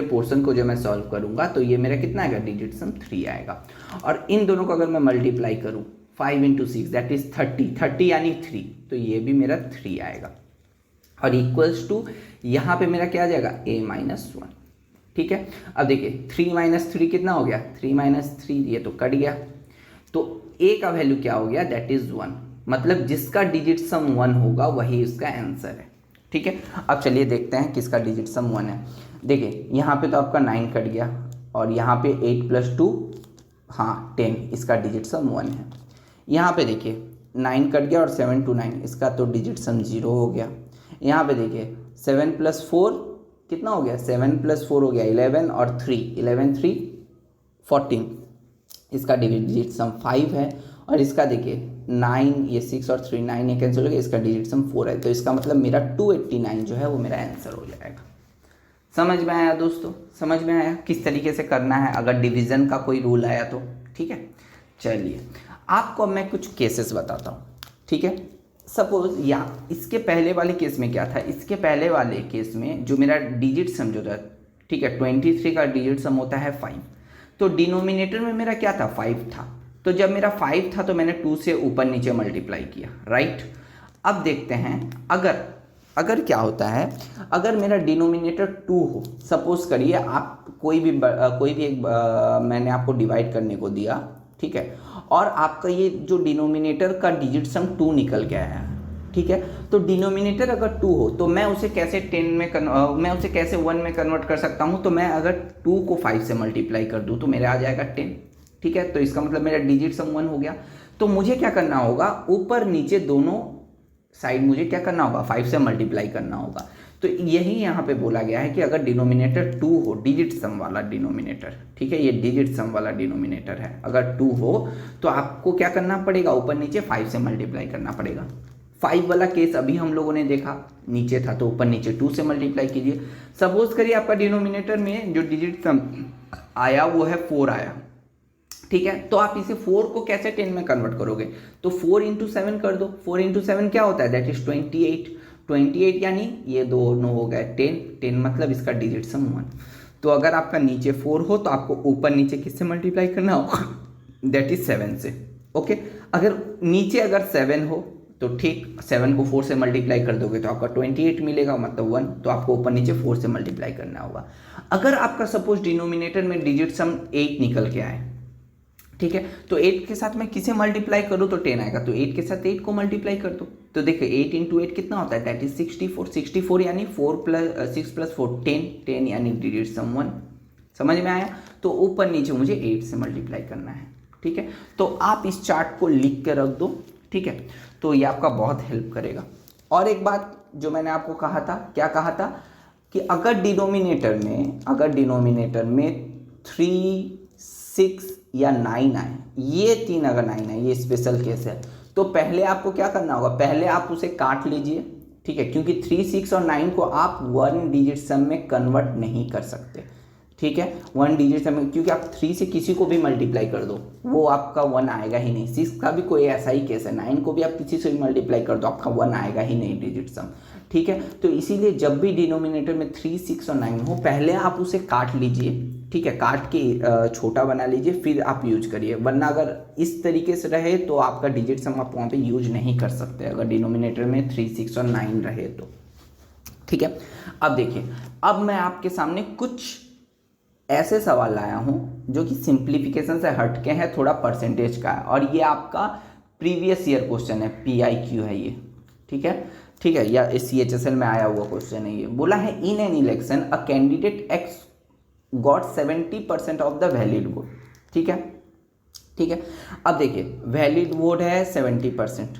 पोर्शन को जब मैं सॉल्व करूंगा तो ये मेरा कितना आएगा? डिजिट सम 3 आएगा। और इन दोनों को अगर मैं मल्टीप्लाई करूं, 5 इंटू 6 दैट इज 30 यानी 3, तो ये भी मेरा 3 आएगा। और इक्वल्स टू यहाँ पे मेरा क्या आ जाएगा? a-1। ठीक है, अब देखिए 3 - 3 कितना हो गया? 3 - 3 ये तो कट गया, तो a का वैल्यू क्या हो गया? That is 1। मतलब जिसका डिजिट सम 1 होगा वही इसका आंसर है। ठीक है, अब चलिए देखते हैं किसका डिजिट सम 1 है। देखिए यहाँ पे तो आपका 9 कट गया और यहाँ पे 8 + 2 हाँ 10, इसका डिजिट सम 1 है। यहाँ पे देखिए 9 कट गया और 7 × 9 इसका तो डिजिट सम 0 हो गया। यहाँ पे देखिए 7 + 4 कितना हो गया? 7 + 4 हो गया 11 और 3 11 3 14, इसका डिजिट सम 5 है। और इसका देखिए 9 ये 6 और 3 9 ये कैंसिल हो गया, इसका डिजिट सम 4 है। तो इसका मतलब मेरा 289 जो है वो मेरा आंसर हो जाएगा। समझ में आया दोस्तों? समझ में आया किस तरीके से करना है अगर डिवीज़न का कोई रूल आया तो? ठीक है, चलिए आपको अब मैं कुछ केसेस बताता हूँ। ठीक है, सपोज या इसके पहले वाले केस में क्या था? इसके पहले वाले केस में जो मेरा डिजिट सम जो था, ठीक है, 23 का डिजिट सम होता है 5। तो डिनोमिनेटर में मेरा क्या था? 5 था। तो जब मेरा 5 था तो मैंने 2 से ऊपर नीचे मल्टीप्लाई किया, राइट। अब देखते हैं अगर क्या होता है, अगर मेरा डिनोमिनेटर 2 हो। सपोज करिए आप कोई भी एक मैंने आपको डिवाइड करने को दिया, ठीक है, और आपका ये जो डिनोमिनेटर का डिजिट सम 2 निकल के आया। ठीक है, तो डिनोमिनेटर अगर 2 हो तो मैं उसे कैसे 1 में कन्वर्ट कर सकता हूँ? तो मैं अगर 2 को 5 से मल्टीप्लाई कर दूँ तो मेरे आ जाएगा 10। ठीक है, तो इसका मतलब मेरा डिजिट सम 1 हो गया। तो मुझे क्या करना होगा? ऊपर नीचे दोनों साइड मुझे क्या करना होगा? 5 से मल्टीप्लाई करना होगा। तो यही यहाँ पे बोला गया है कि अगर डिनोमिनेटर 2 हो, डिजिट सम वाला डिनोमिनेटर, ठीक है, ये डिजिट सम वाला डिनोमिनेटर है, अगर 2 हो तो आपको क्या करना पड़ेगा? ऊपर नीचे 5 से मल्टीप्लाई करना पड़ेगा। 5 वाला केस अभी हम लोगों ने देखा, नीचे था तो ऊपर नीचे 2 से मल्टीप्लाई कीजिए। सपोज करिए आपका डिनोमिनेटर में जो डिजिट सम आया वो है 4 आया। ठीक है, तो आप इसे 4 को कैसे 10 में कन्वर्ट करोगे? तो 4 × 7 कर दो। 4 × 7 क्या होता है? दैट इज 28 यानी ये दोनों हो गए 10 मतलब इसका डिजिट सम 1। तो अगर आपका नीचे 4 हो तो आपको ऊपर नीचे किससे मल्टीप्लाई करना होगा? दैट इज 7 से। ओके, अगर नीचे 7 हो तो ठीक 7 को 4 से मल्टीप्लाई कर दोगे तो आपका 28 मिलेगा, मतलब 1। तो आपको ऊपर नीचे 4 से मल्टीप्लाई करना होगा। अगर आपका सपोज डिनोमिनेटर में डिजिट सम 8 निकल के आए, ठीक है, तो 8 के साथ मैं किसे मल्टीप्लाई करूँ तो 10 आएगा। तो 8 के साथ 8 को मल्टीप्लाई कर दो। तो देखिए 8 × 8 कितना होता है? दैट इज 64 यानी 6 + 4 10 यानी डिजिट सम 1। समझ में आया? तो ऊपर नीचे मुझे 8 से मल्टीप्लाई करना है। ठीक है, तो आप इस चार्ट को लिख के रख दो। ठीक है, तो ये आपका बहुत हेल्प करेगा। और एक बात जो मैंने आपको कहा था, क्या कहा था कि अगर डिनोमिनेटर में 3, 6 या 9 आए, ये 3 अगर 9 आए, ये स्पेशल केस है, तो पहले आपको क्या करना होगा? पहले आप उसे काट लीजिए। ठीक है, क्योंकि 3, 6 और 9 को आप 1 डिजिट सम में कन्वर्ट नहीं कर सकते। ठीक है, 1 डिजिट सम में, क्योंकि आप 3 से किसी को भी मल्टीप्लाई कर दो वो आपका 1 आएगा ही नहीं। 6 का भी कोई ऐसा ही केस है, 9 को भी आप किसी से भी मल्टीप्लाई कर दो आपका 1 आएगा ही नहीं डिजिट सम। ठीक है, तो इसीलिए जब भी डिनोमिनेटर में 3, 6 और 9 हो पहले आप उसे काट लीजिए। ठीक है, काट के छोटा बना लीजिए, फिर आप यूज करिए। वरना अगर इस तरीके से रहे तो आपका डिजिट सम आप वहाँ पे यूज नहीं कर सकते, अगर डिनोमिनेटर में 3, 6 और 9 रहे तो। ठीक है। अब देखिए, अब मैं आपके सामने कुछ ऐसे सवाल लाया हूं जो कि सिंप्लीफिकेशन से हटके हैं, थोड़ा परसेंटेज का है, और ये आपका प्रीवियस ईयर क्वेश्चन है, PIQ है ये, ठीक है, ठीक है, या CHSL में आया हुआ क्वेश्चन है ये। बोला है in an election a candidate x got 70% of the valid vote, ठीक है, ठीक है। अब देखिए वैलिड वोट है 70%,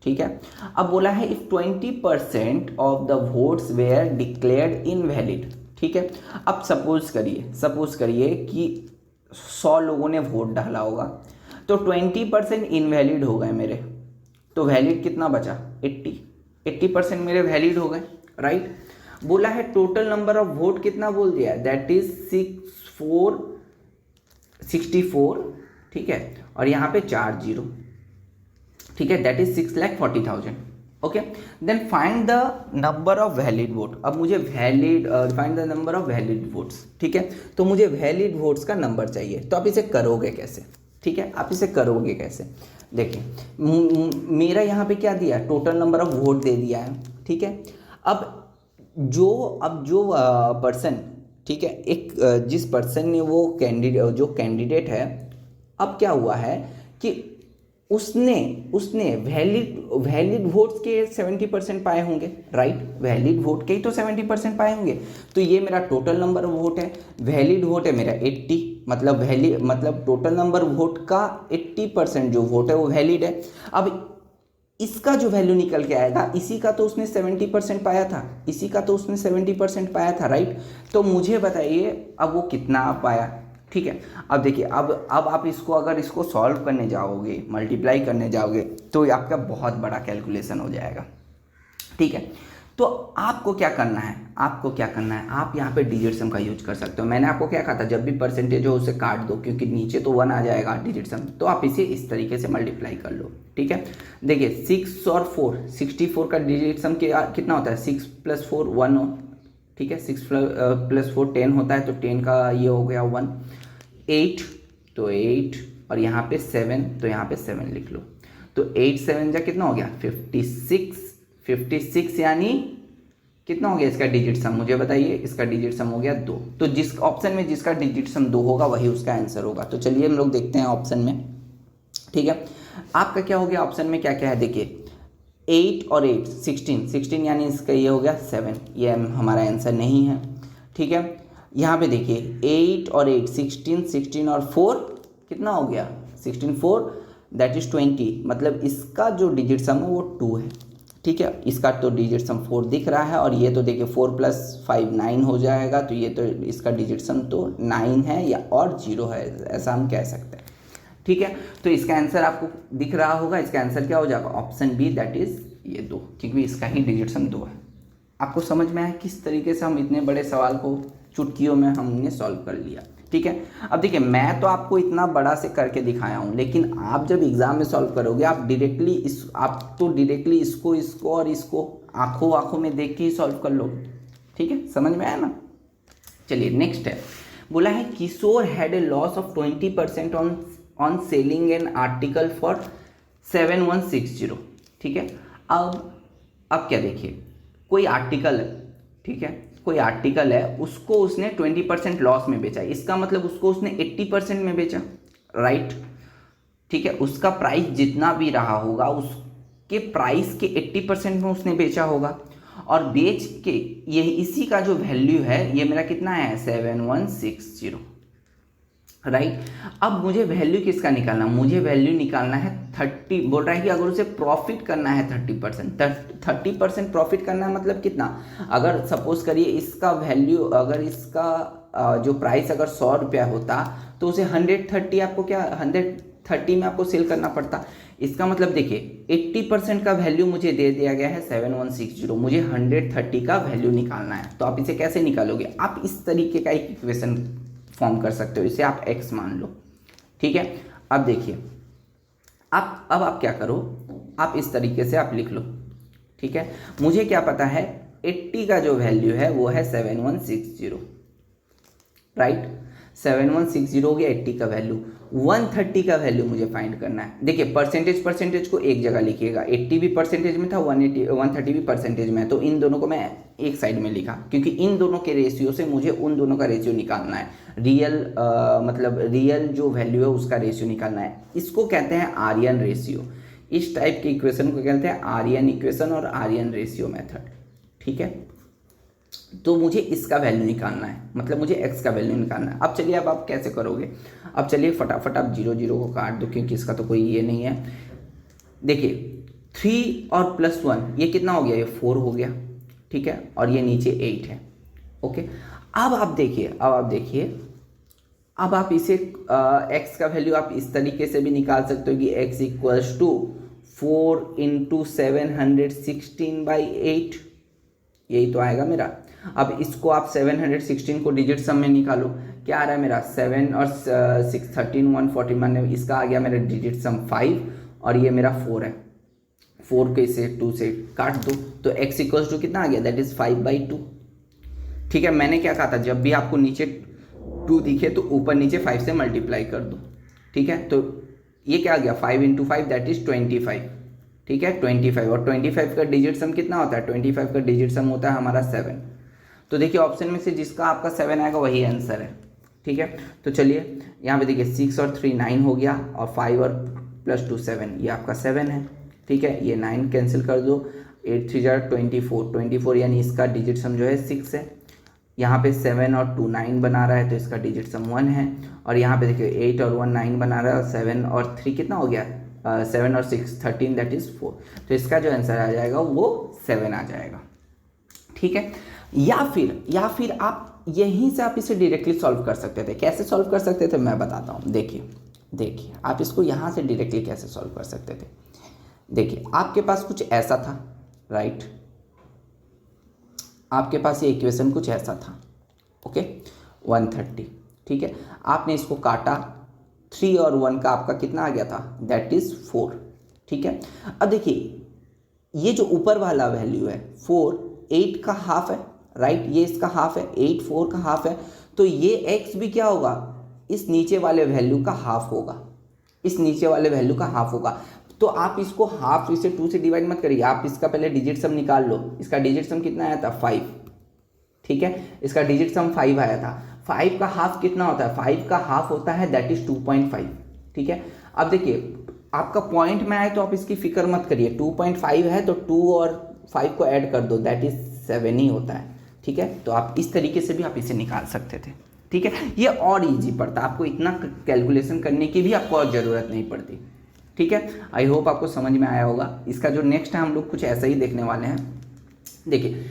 ठीक है। अब बोला है if 20% of the votes were declared invalid, ठीक है। अब सपोज करिए कि 100 लोगों ने वोट डाला होगा, तो 20% इनवैलिड हो गए मेरे, तो वैलिड कितना बचा? 80% मेरे वैलिड हो गए, राइट। बोला है टोटल नंबर ऑफ वोट कितना बोल दिया, दैट इज 64, ठीक है, और यहाँ पे 4 जीरो, ठीक है, that is 6,40,000, okay. Then find the number of valid vote. अब मुझे find the number of valid votes, ठीक है, तो मुझे वैलिड वोट्स का नंबर चाहिए। तो आप इसे करोगे कैसे, ठीक है, आप इसे करोगे कैसे? देखिए मेरा यहाँ पे क्या दिया, टोटल नंबर ऑफ वोट दे दिया है, ठीक है। अब जो पर्सन, ठीक है, एक जिस पर्सन ने वो कैंडिडेट है, अब क्या हुआ है कि उसने वैलिड वोट्स के 70% पाए होंगे, राइट, वैलिड वोट के ही तो 70% पाए होंगे। तो ये मेरा टोटल नंबर वोट है, वैलिड वोट है मेरा 80, मतलब टोटल नंबर वोट का 80% जो वोट है वो वैलिड है। अब इसका जो वैल्यू निकल के आएगा, इसी का तो उसने 70% पाया था, राइट। तो मुझे बताइए अब वो कितना पाया, ठीक है। अब देखिए, अब आप अगर इसको सॉल्व करने जाओगे, मल्टीप्लाई करने जाओगे, तो आपका बहुत बड़ा कैलकुलेशन हो जाएगा, ठीक है। तो आपको क्या करना है, आप यहाँ पे डिजिट सम का यूज कर सकते हो। मैंने आपको क्या कहा था, जब भी परसेंटेज हो उसे काट दो, क्योंकि नीचे तो 1 आ जाएगा डिजिट सम, तो आप इसे इस तरीके से मल्टीप्लाई कर लो, ठीक है। देखिए 6 और 4, 64 का डिजिट सम कितना होता है, 6 + 4 1 हो, ठीक है, 6 + 4 10 होता है, तो 10 का ये हो गया 1, 8 तो 8, और यहाँ पे 7 तो यहाँ पे 7 लिख लो। तो 8 7 जा कितना हो गया, 56 यानी कितना हो गया इसका डिजिट सम, मुझे बताइए। इसका डिजिट सम हो गया 2। तो जिस ऑप्शन में जिसका डिजिट सम 2 होगा वही उसका आंसर होगा। तो चलिए हम लोग देखते हैं ऑप्शन में, ठीक है। आपका क्या हो गया, ऑप्शन में क्या क्या है, देखिए 8 और 8 16 यानी इसका ये हो गया 7, ये हमारा आंसर नहीं है, ठीक है। यहाँ पे देखिए 8 और 8 16 और 4 कितना हो गया, 16 4 दैट इज 20, मतलब इसका जो डिजिट सम है वो 2 है, ठीक है। इसका तो डिजिट सम 4 दिख रहा है, और ये तो देखिए 4 + 5 9 हो जाएगा, तो ये तो इसका डिजिट सम तो 9 है या और 0 है, ऐसा हम कह सकते हैं, ठीक है। तो इसका आंसर आपको दिख रहा होगा, इसका आंसर क्या हो जाएगा, ऑप्शन बी, दैट इज ये 2, क्योंकि इसका ही डिजिट सम 2 है। आपको समझ में आया किस तरीके से हम इतने बड़े सवाल को चुटकियों में हमने सॉल्व कर लिया, ठीक है। अब देखिए मैं तो आपको इतना बड़ा से करके दिखाया हूँ, लेकिन आप जब एग्जाम में सॉल्व करोगे आप डायरेक्टली इसको और इसको आंखों में देख के ही सॉल्व कर लो, ठीक है, समझ में आया ना। चलिए नेक्स्ट है, बोला है Kishore had a loss of 20% on selling an article for 7160, ठीक है। अब क्या, देखिए कोई आर्टिकल है, ठीक है, कोई आर्टिकल है, उसको उसने 20% लॉस में बेचा, इसका मतलब उसको उसने 80% में बेचा, राइट, ठीक है। उसका प्राइस जितना भी रहा होगा उसके प्राइस के 80% में उसने बेचा होगा, और बेच के ये इसी का जो वैल्यू है ये मेरा कितना है 7160, राइट। अब मुझे वैल्यू किसका निकालना, मुझे वैल्यू निकालना है 30, बोल रहा है कि अगर उसे प्रॉफिट करना है 30% प्रॉफिट करना है, मतलब कितना, अगर सपोज करिए इसका वैल्यू, अगर इसका जो प्राइस अगर 100 रुपया होता तो उसे 130 आपको क्या 130 में आपको सेल करना पड़ता। इसका मतलब देखिए 80% का वैल्यू मुझे दे दिया गया है 7160, मुझे 130 का वैल्यू निकालना है। तो आप इसे कैसे निकालोगे, आप इस तरीके का एक इक्वेशन फॉर्म कर सकते हो, इसे आप x मान लो, ठीक है। अब देखिए अब आप क्या करो, आप इस तरीके से आप लिख लो, ठीक है। मुझे क्या पता है 80 का जो वैल्यू है वो है 7160, राइट। 7160 हो गया 80 का वैल्यू, 130 का वैल्यू मुझे फाइंड करना है। देखिए परसेंटेज को एक जगह लिखिएगा, 80 भी परसेंटेज में था, 130 भी परसेंटेज में है, तो इन दोनों को मैं एक साइड में लिखा, क्योंकि इन दोनों के रेशियो से मुझे उन दोनों का रेशियो निकालना है। मतलब रियल जो वैल्यू है उसका रेशियो निकालना है। इसको कहते हैं आर्यन रेशियो। इस टाइप की इक्वेशन को कहते हैं आर्यन इक्वेशन और आर्यन रेशियो मेथड। ठीक है, तो मुझे इसका वैल्यू निकालना है, मतलब मुझे x का वैल्यू निकालना है। अब चलिए अब आप कैसे करोगे, अब चलिए फटाफट आप 0 0 को काट दो, क्योंकि इसका तो कोई ये नहीं है। देखिए 3 और +1 ये कितना हो गया, ये 4 हो गया। ठीक है, और ये नीचे 8 है। ओके, अब आप देखिए अब आप इसे x का वैल्यू आप इस तरीके से भी निकाल सकते हो कि x इक्वल्स टू 4 × 716/8, यही तो आएगा मेरा। अब इसको आप 716 को डिजिट सम में निकालो, क्या आ रहा है मेरा 7 और 6 13 140, माने इसका आ गया मेरा डिजिट सम 5 और ये मेरा 4 है। 4 के से 2 से काट दो तो x इक्वल्स टू कितना आ गया, दैट इज 5/2। ठीक है, मैंने क्या कहा था, जब भी आपको नीचे 2 दिखे तो ऊपर नीचे 5 से मल्टीप्लाई कर दो। ठीक है, तो ये क्या आ गया 5 × 5 दैट इज 25। ठीक है, 25, और 25 का डिजिट सम कितना होता है, 25 का डिजिट सम होता है हमारा 7। तो देखिए ऑप्शन में से जिसका आपका 7 आएगा वही आंसर है। ठीक है, तो चलिए यहाँ पे देखिए 6 और 3 9 हो गया, और 5 और +2 7, ये आपका 7 है। ठीक है, ये 9 कैंसिल कर दो, 8 3 24 यानी इसका डिजिट सम जो है 6 है। यहाँ पे 7 और 2 9 बना रहा है तो इसका डिजिट सम 1 है। और यहाँ पे देखिए 8 और 1 9 बना रहा है, और 7 और 3 कितना हो गया, 7 और 6 13 दैट इज 4। तो इसका जो आंसर आ जाएगा वो 7 आ जाएगा। ठीक है, या फिर आप यहीं से आप इसे डायरेक्टली सॉल्व कर सकते थे। कैसे सॉल्व कर सकते थे मैं बताता हूँ। देखिए आप इसको यहाँ से डायरेक्टली कैसे सॉल्व कर सकते थे। देखिए आपके पास कुछ ऐसा था, राइट, आपके पास ये इक्वेशन कुछ ऐसा था। ओके, 130। ठीक है, आपने इसको काटा, 3 और 1 का आपका कितना आ गया था, दैट इज 4। ठीक है, अब देखिए ये जो ऊपर वाला वैल्यू है 4 8 का हाफ है, राइट, ये इसका हाफ है, 8 4 का हाफ है, तो ये x भी क्या होगा, इस नीचे वाले वैल्यू का हाफ होगा, इस नीचे वाले वैल्यू का हाफ होगा। तो आप इसको हाफ इसे 2 से डिवाइड मत करिए, आप इसका पहले डिजिट सम निकाल लो। इसका डिजिट सम कितना आया था, 5। ठीक है, इसका डिजिट सम 5 आया था। 5 का हाफ कितना होता है, 5 का हाफ होता है दैट इज 2.5। ठीक है, अब देखिए आपका पॉइंट में आए तो आप इसकी फिक्र मत करिए, 2.5 है तो 2 और 5 को ऐड कर दो, दैट इज 7 ही होता है। ठीक है, तो आप इस तरीके से भी आप इसे निकाल सकते थे। ठीक है, ये और इजी पड़ता, आपको इतना कैलकुलेशन करने की भी आपको और ज़रूरत नहीं पड़ती। ठीक है, आई होप आपको समझ में आया होगा। इसका जो नेक्स्ट है हम लोग कुछ ऐसा ही देखने वाले हैं। देखिए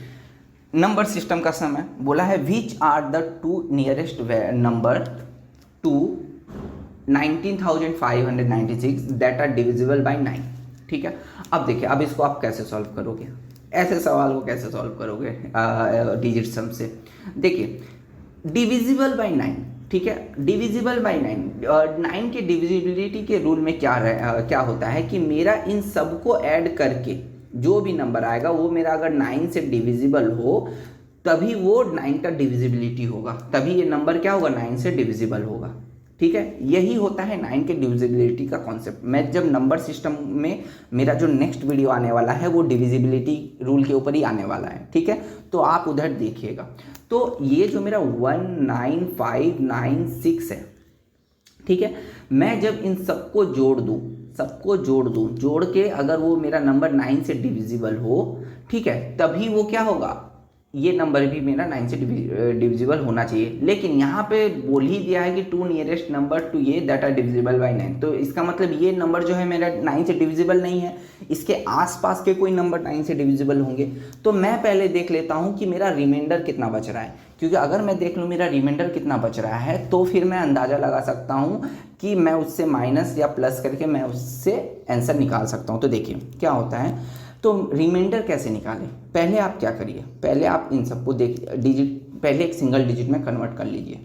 नंबर सिस्टम का समय बोला है, which are the 2 nearest number to 19,596 that are divisible by 9। ठीक है, अब देखिए अब इसको आप कैसे सॉल्व करोगे, ऐसे सवाल को कैसे सॉल्व करोगे डिजिट सम से। देखिए डिविजिबल बाय 9, ठीक है, डिविजिबल बाय 9 के डिविजिबिलिटी के रूल में क्या होता है कि मेरा इन सबको ऐड करके जो भी नंबर आएगा वो मेरा अगर 9 से डिविजिबल हो तभी वो 9 का डिविजिबिलिटी होगा, तभी ये नंबर क्या होगा, 9 से डिविजिबल होगा। ठीक है, यही होता है 9 के डिविजिबिलिटी का कॉन्सेप्ट। मैं जब नंबर सिस्टम में मेरा जो नेक्स्ट वीडियो आने वाला है वो डिविजिबिलिटी रूल के ऊपर ही आने वाला है। ठीक है, तो आप उधर देखिएगा। तो ये जो मेरा 19596 है, ठीक है, मैं जब इन सबको जोड़ दूँ जोड़ के अगर वो मेरा नंबर 9 से डिविजिबल हो, ठीक है, तभी वो क्या होगा, ये नंबर भी मेरा 9 से डिविजिबल होना चाहिए। लेकिन यहाँ पे बोल ही दिया है कि 2 नियरेस्ट नंबर टू ये दैट आर डिविजिबल बाय 9, तो इसका मतलब ये नंबर जो है मेरा 9 से डिविजिबल नहीं है, इसके आसपास के कोई नंबर 9 से डिविजिबल होंगे। तो मैं पहले देख लेता हूँ कि मेरा रिमाइंडर कितना बच रहा है, क्योंकि अगर मैं देख लूँ मेरा रिमाइंडर कितना बच रहा है तो फिर मैं अंदाज़ा लगा सकता हूँ कि मैं उससे माइनस या प्लस करके मैं उससे आंसर निकाल सकता हूँ। तो देखिए क्या होता है, तो रिमाइंडर कैसे निकालें, पहले आप क्या करिए, पहले आप इन सबको पहले एक सिंगल डिजिट में कन्वर्ट कर लीजिए।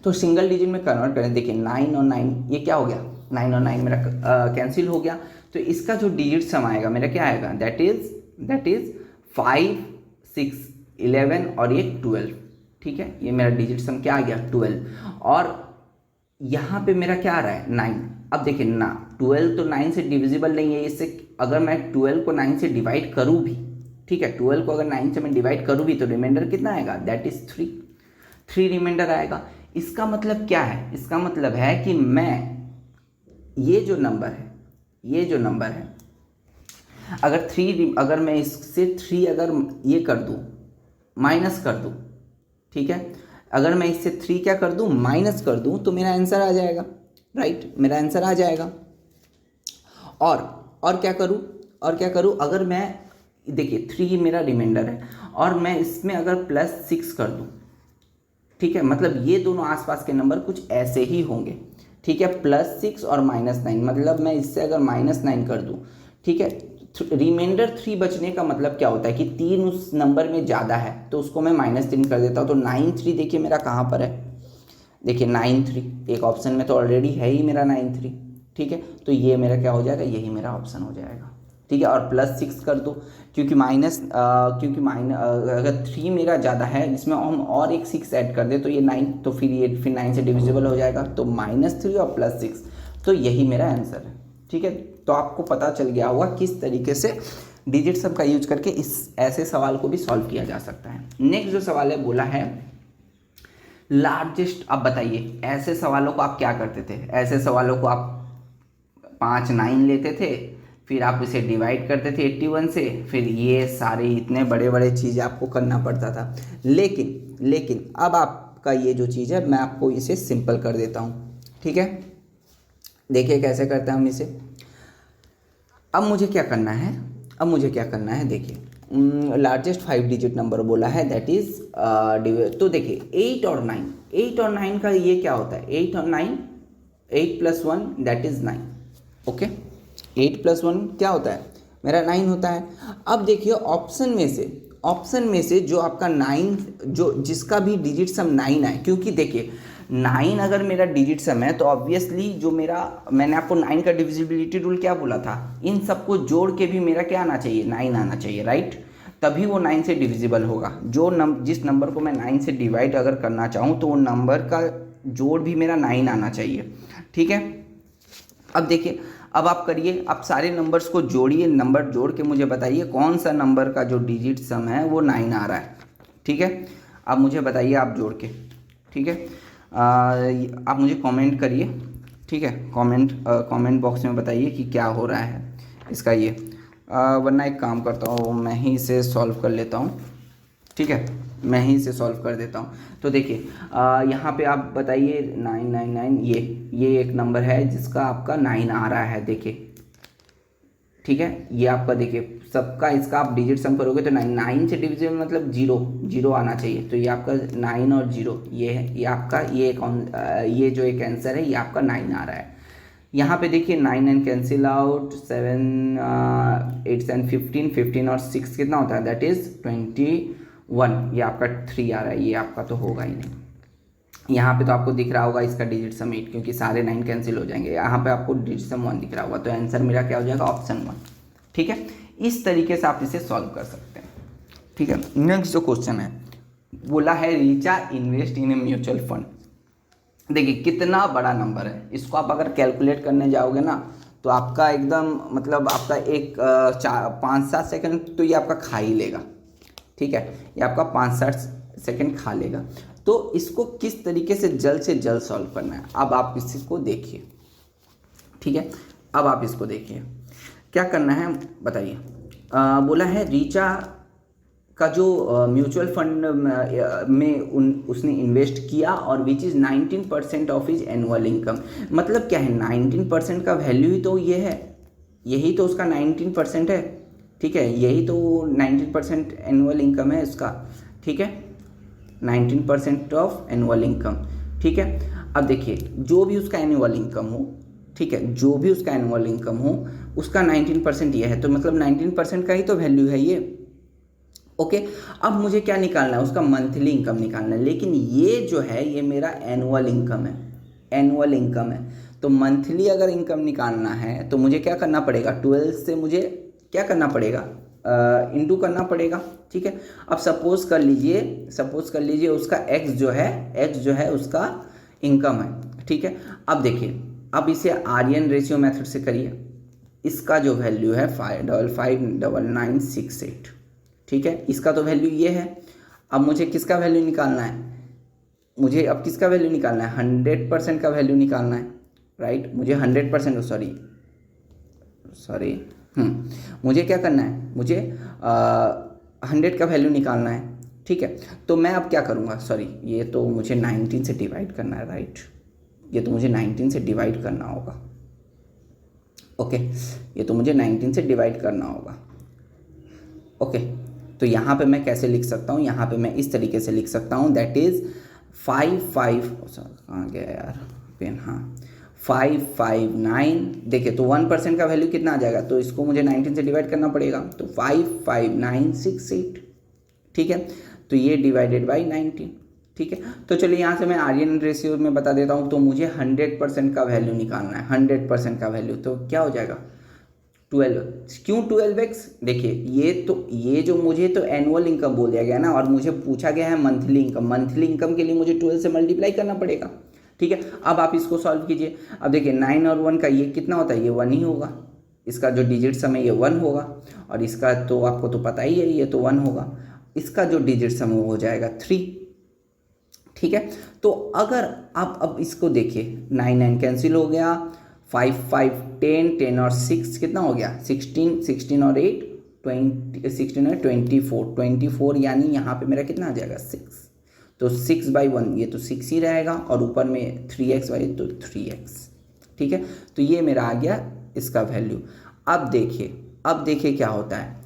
तो सिंगल डिजिट में कन्वर्ट करें, देखिए 9 और 9 ये क्या हो गया, 9 और 9 मेरा कैंसिल हो गया, तो इसका जो डिजिट सम आएगा मेरा क्या आएगा, दैट इज 5 6 11 और ये 12। ठीक है, ये मेरा डिजिट सम क्या आ गया 12, और यहाँ पे मेरा क्या आ रहा है 9। अब देखिए ना 12 तो 9 से डिविजिबल नहीं है, इससे अगर मैं 12 को 9 से डिवाइड करूँ भी, ठीक है, 12 को अगर 9 से मैं डिवाइड करूँ भी तो रिमाइंडर कितना आएगा, दैट इज 3 रिमाइंडर आएगा। इसका मतलब क्या है, इसका मतलब है कि मैं ये जो नंबर है अगर मैं इससे 3 अगर ये कर दूँ माइनस कर दूँ, ठीक है, अगर मैं इससे 3 क्या कर दूँ माइनस कर दूँ तो मेरा आंसर आ जाएगा, राइट, मेरा आंसर आ जाएगा। और क्या करूँ अगर मैं देखिए 3 मेरा रिमाइंडर है और मैं इसमें अगर +6 कर दूँ, ठीक है, मतलब ये दोनों आसपास के नंबर कुछ ऐसे ही होंगे, ठीक है, +6 और -9, मतलब मैं इससे अगर -9 कर दूँ, ठीक है, रिमाइंडर 3 बचने का मतलब क्या होता है कि 3 उस नंबर में ज़्यादा है तो उसको मैं -3 कर देता हूँ, तो 9 3 देखिए मेरा कहाँ पर है, देखिए 9 3 एक ऑप्शन में तो ऑलरेडी है ही मेरा 9 3, ठीक है, तो ये मेरा क्या हो जाएगा, यही मेरा ऑप्शन हो जाएगा, ठीक है। और +6 कर दो क्योंकि अगर 3 मेरा ज़्यादा है इसमें हम और एक 6 ऐड कर दे तो ये 9, तो फिर 9 से डिविजिबल हो जाएगा, तो -3 और +6, तो यही मेरा आंसर है, ठीक है। तो आपको पता चल गया होगा किस तरीके से डिजिट सम का यूज करके इस ऐसे सवाल को भी सॉल्व किया जा सकता है। नेक्स्ट जो सवाल है बोला है लार्जेस्ट। अब बताइए ऐसे सवालों को आप क्या करते थे, ऐसे सवालों को आप 5 9 लेते थे, फिर आप इसे डिवाइड करते थे 81 से, फिर ये सारे इतने बड़े बड़े चीज़ आपको करना पड़ता था। लेकिन अब आपका ये जो चीज़ है मैं आपको इसे सिंपल कर देता हूँ, ठीक है। देखिए कैसे करते हैं हम इसे। अब मुझे क्या करना है, देखिए लार्जेस्ट 5 डिजिट नंबर बोला है दैट इज तो देखिए 8 और 9 का ये क्या होता है, 8 और 9, 8 + 1 दैट इज 9, ओके, 8 + 1 क्या होता है मेरा 9 होता है। अब देखिए ऑप्शन में से जो आपका 9 जो जिसका भी डिजिट सम 9 है, क्योंकि देखिए 9 अगर मेरा डिजिट सम है तो ऑब्वियसली जो मैंने आपको 9 का डिविजिबिलिटी रूल क्या बोला था, इन सबको जोड़ के भी मेरा क्या आना चाहिए 9 आना चाहिए, राइट, तभी वो 9 से डिविजिबल होगा। जिस नंबर को मैं 9 से डिवाइड अगर करना चाहूँ तो वो नंबर का जोड़ भी मेरा 9 आना चाहिए, ठीक है। अब देखिए अब आप करिए, आप सारे नंबर्स को जोड़िए, नंबर जोड़ के मुझे बताइए कौन सा नंबर का जो डिजिट सम है वो 9 आ रहा है, ठीक है। अब मुझे बताइए आप जोड़ के, ठीक है, आप मुझे कमेंट करिए, ठीक है, कमेंट बॉक्स में बताइए कि क्या हो रहा है इसका ये, वरना एक काम करता हूँ मैं ही इसे सॉल्व कर लेता हूँ, ठीक है, मैं ही इसे सॉल्व कर देता हूँ। तो देखिए यहाँ पे आप बताइए 999 ये एक नंबर है जिसका आपका 9 आ रहा है, देखिए, ठीक है, ये आपका देखिए सबका इसका आप डिजिट सम करोगे तो 9 से डिविजिबल मतलब 0 आना चाहिए, तो ये आपका 9 और 0 ये है, ये आपका ये जो एक आंसर है ये आपका 9 आ रहा है। यहाँ पे देखिए 9 9 कैंसिल आउट, 7 8 7 15 और 6 कितना होता है दैट इज 21, ये आपका 3 आ रहा है, ये आपका तो होगा ही नहीं। यहाँ पे तो आपको दिख रहा होगा इसका डिजिट सम 8 क्योंकि सारे 9 कैंसिल हो जाएंगे, यहाँ पे आपको डिजिट सम 1 दिख रहा होगा, तो आंसर मेरा क्या हो जाएगा ऑप्शन 1, ठीक है। इस तरीके से आप इसे सॉल्व कर सकते हैं, ठीक है। नेक्स्ट जो क्वेश्चन है बोला है Richa invest in a mutual fund. देखिए कितना बड़ा नंबर है, इसको आप अगर कैलकुलेट करने जाओगे ना तो आपका एकदम मतलब आपका एक 5-7 सेकंड तो ये आपका खा ही लेगा, ठीक है, ये आपका 5-7 सेकंड खा लेगा। तो इसको किस तरीके से जल्द सॉल्व करना है, अब आप इसको देखिए, ठीक है, अब आप इसको देखिए क्या करना है बताइए। बोला है रीचा का जो म्यूचुअल फंड में उसने इन्वेस्ट किया और which is 19% of his annual income, मतलब क्या है 19% का वैल्यू ही तो ये है, यही तो उसका 19% है, ठीक है, यही तो 19% एनुअल इनकम है उसका, ठीक है, 19% ऑफ एनुअल इनकम, ठीक है। अब देखिए जो भी उसका एनुअल इनकम हो, ठीक है, जो भी उसका एनुअल इनकम हो उसका 19% ये है, तो मतलब 19% का ही तो वैल्यू है ये, ओके। अब मुझे क्या निकालना है, उसका मंथली इनकम निकालना है, लेकिन ये जो है ये मेरा एनुअल इनकम है, तो मंथली अगर इनकम निकालना है तो मुझे क्या करना पड़ेगा, 12 से मुझे क्या करना पड़ेगा इंटू करना पड़ेगा, ठीक है। अब सपोज कर लीजिए उसका x जो है उसका इनकम है, ठीक है। अब देखिए, अब इसे आर्यन रेशियो मेथड से करिए, इसका जो वैल्यू है 5559968, ठीक है। इसका तो वैल्यू ये है। अब मुझे किसका वैल्यू निकालना है, मुझे अब किसका वैल्यू निकालना है, 100% का वैल्यू निकालना है, राइट। मुझे 100% सॉरी मुझे क्या करना है, मुझे 100 का वैल्यू निकालना है, ठीक है। तो मैं अब क्या करूँगा, ये तो मुझे 19 से डिवाइड करना है, राइट। ये तो मुझे 19 से डिवाइड करना होगा, ओके। ये तो मुझे 19 से डिवाइड करना होगा, ओके। तो यहाँ पे मैं कैसे लिख सकता हूँ, यहाँ पे मैं इस तरीके से लिख सकता हूँ, दैट इज़ कहाँ गया यार पेन, हाँ 559। देखिए तो 1% का वैल्यू कितना आ जाएगा, तो इसको मुझे 19 से डिवाइड करना पड़ेगा, तो 55968, ठीक है। तो ये डिवाइडेड बाई 19, ठीक है। तो चलिए यहाँ से मैं आर्यन रेशियो में बता देता हूँ। तो मुझे 100% का वैल्यू निकालना है, 100% का वैल्यू, तो क्या हो जाएगा 12। क्यों 12x, देखिए ये जो मुझे तो एनुअल इनकम बोल दिया गया ना, और मुझे पूछा गया है मंथली इनकम के लिए मुझे 12 से मल्टीप्लाई करना पड़ेगा, ठीक है। अब आप इसको सॉल्व कीजिए। अब देखिए 9 और 1 का ये कितना होता है, ये 1 ही होगा, इसका जो डिजिट सम है ये 1 होगा, और इसका तो आपको तो पता ही है ये तो 1 होगा, इसका जो डिजिट सम है वो हो जाएगा 3, ठीक है। तो अगर आप अब इसको देखिए, 9 कैंसिल हो गया, 5 5 10 और 6 कितना हो गया 16 और 8 16 और 24 यानी यहाँ पे मेरा कितना आ जाएगा 6। तो 6/1 ये तो 6 ही रहेगा, और ऊपर में 3x वाई तो 3x, ठीक है। तो ये मेरा आ गया इसका वैल्यू। अब देखिए क्या होता है।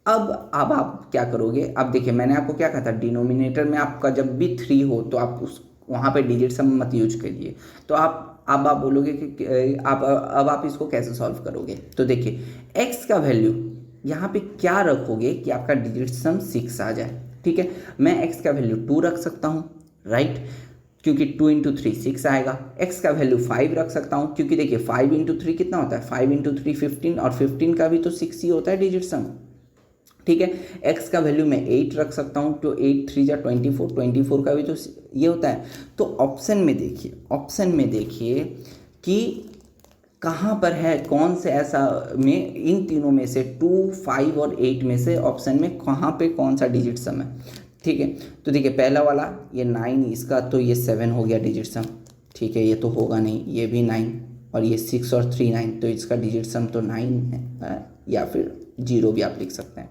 अब आप क्या करोगे, अब देखिए मैंने आपको क्या कहा था, डिनोमिनेटर में आपका जब भी 3 हो तो आप वहाँ पे डिजिट सम मत यूज करिए। तो अब आप बोलोगे कि अब आप इसको कैसे सॉल्व करोगे। तो देखिए x का वैल्यू यहाँ पे क्या रखोगे कि आपका डिजिट सम 6 आ जाए, ठीक है। मैं x का वैल्यू 2 रख सकता हूँ, राइट, क्योंकि 2 × 3 6 आएगा। x का वैल्यू 5 रख सकता हूँ, क्योंकि देखिए 5 × 3 कितना होता है, 5 × 3 15, और 15 का भी तो 6 ही होता है डिजिट सम, ठीक है। x का वैल्यू मैं 8 रख सकता हूँ, तो 8 3 जा 24 का भी तो ये होता है। तो ऑप्शन में देखिए कि कहाँ पर है, कौन से ऐसा में इन तीनों में से 2 5 और 8 में से ऑप्शन में कहाँ पे कौन सा डिजिट सम है, ठीक है। तो देखिए पहला वाला ये 9, इसका तो ये 7 हो गया डिजिट सम, ठीक है। ये तो होगा नहीं, ये भी 9, और ये 6 और 3 9, तो इसका डिजिट सम तो 9 है, या फिर 0 भी आप लिख सकते हैं।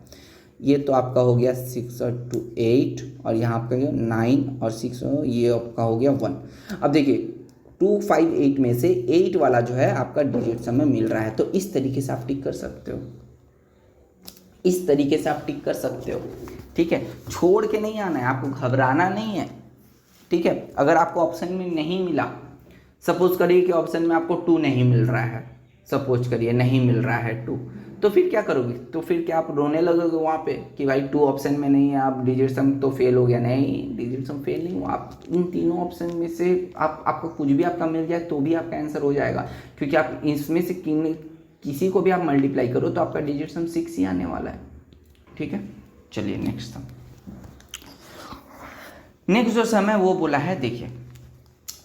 ये तो आपका हो गया 6 और 2 8, और यहाँ आपका 9 और 6, ये आपका हो गया 1। अब देखिए 2 5 8 में से 8 वाला जो है आपका डिजिट सम में मिल रहा है, तो इस तरीके से आप टिक कर सकते हो, ठीक है। छोड़ के नहीं आना है, आपको घबराना नहीं है, ठीक है। अगर आपको ऑप्शन में नहीं मिला, सपोज करिए कि ऑप्शन में आपको 2 नहीं मिल रहा है, सपोज करिए नहीं मिल रहा है 2, तो फिर क्या करोगे, तो फिर क्या आप रोने लगोगे वहाँ पे कि भाई 2 ऑप्शन में नहीं है, आप डिजिट सम तो फेल हो गया। नहीं, डिजिट सम फेल नहीं हुआ, आप इन तीनों ऑप्शन में से आपको कुछ भी आपका मिल जाए तो भी आपका आंसर हो जाएगा, क्योंकि आप इसमें से किसी को भी आप मल्टीप्लाई करो तो आपका डिजिट सम 6 ही आने वाला है, ठीक है। चलिए नेक्स्ट जो सम है वो बोला है, देखिए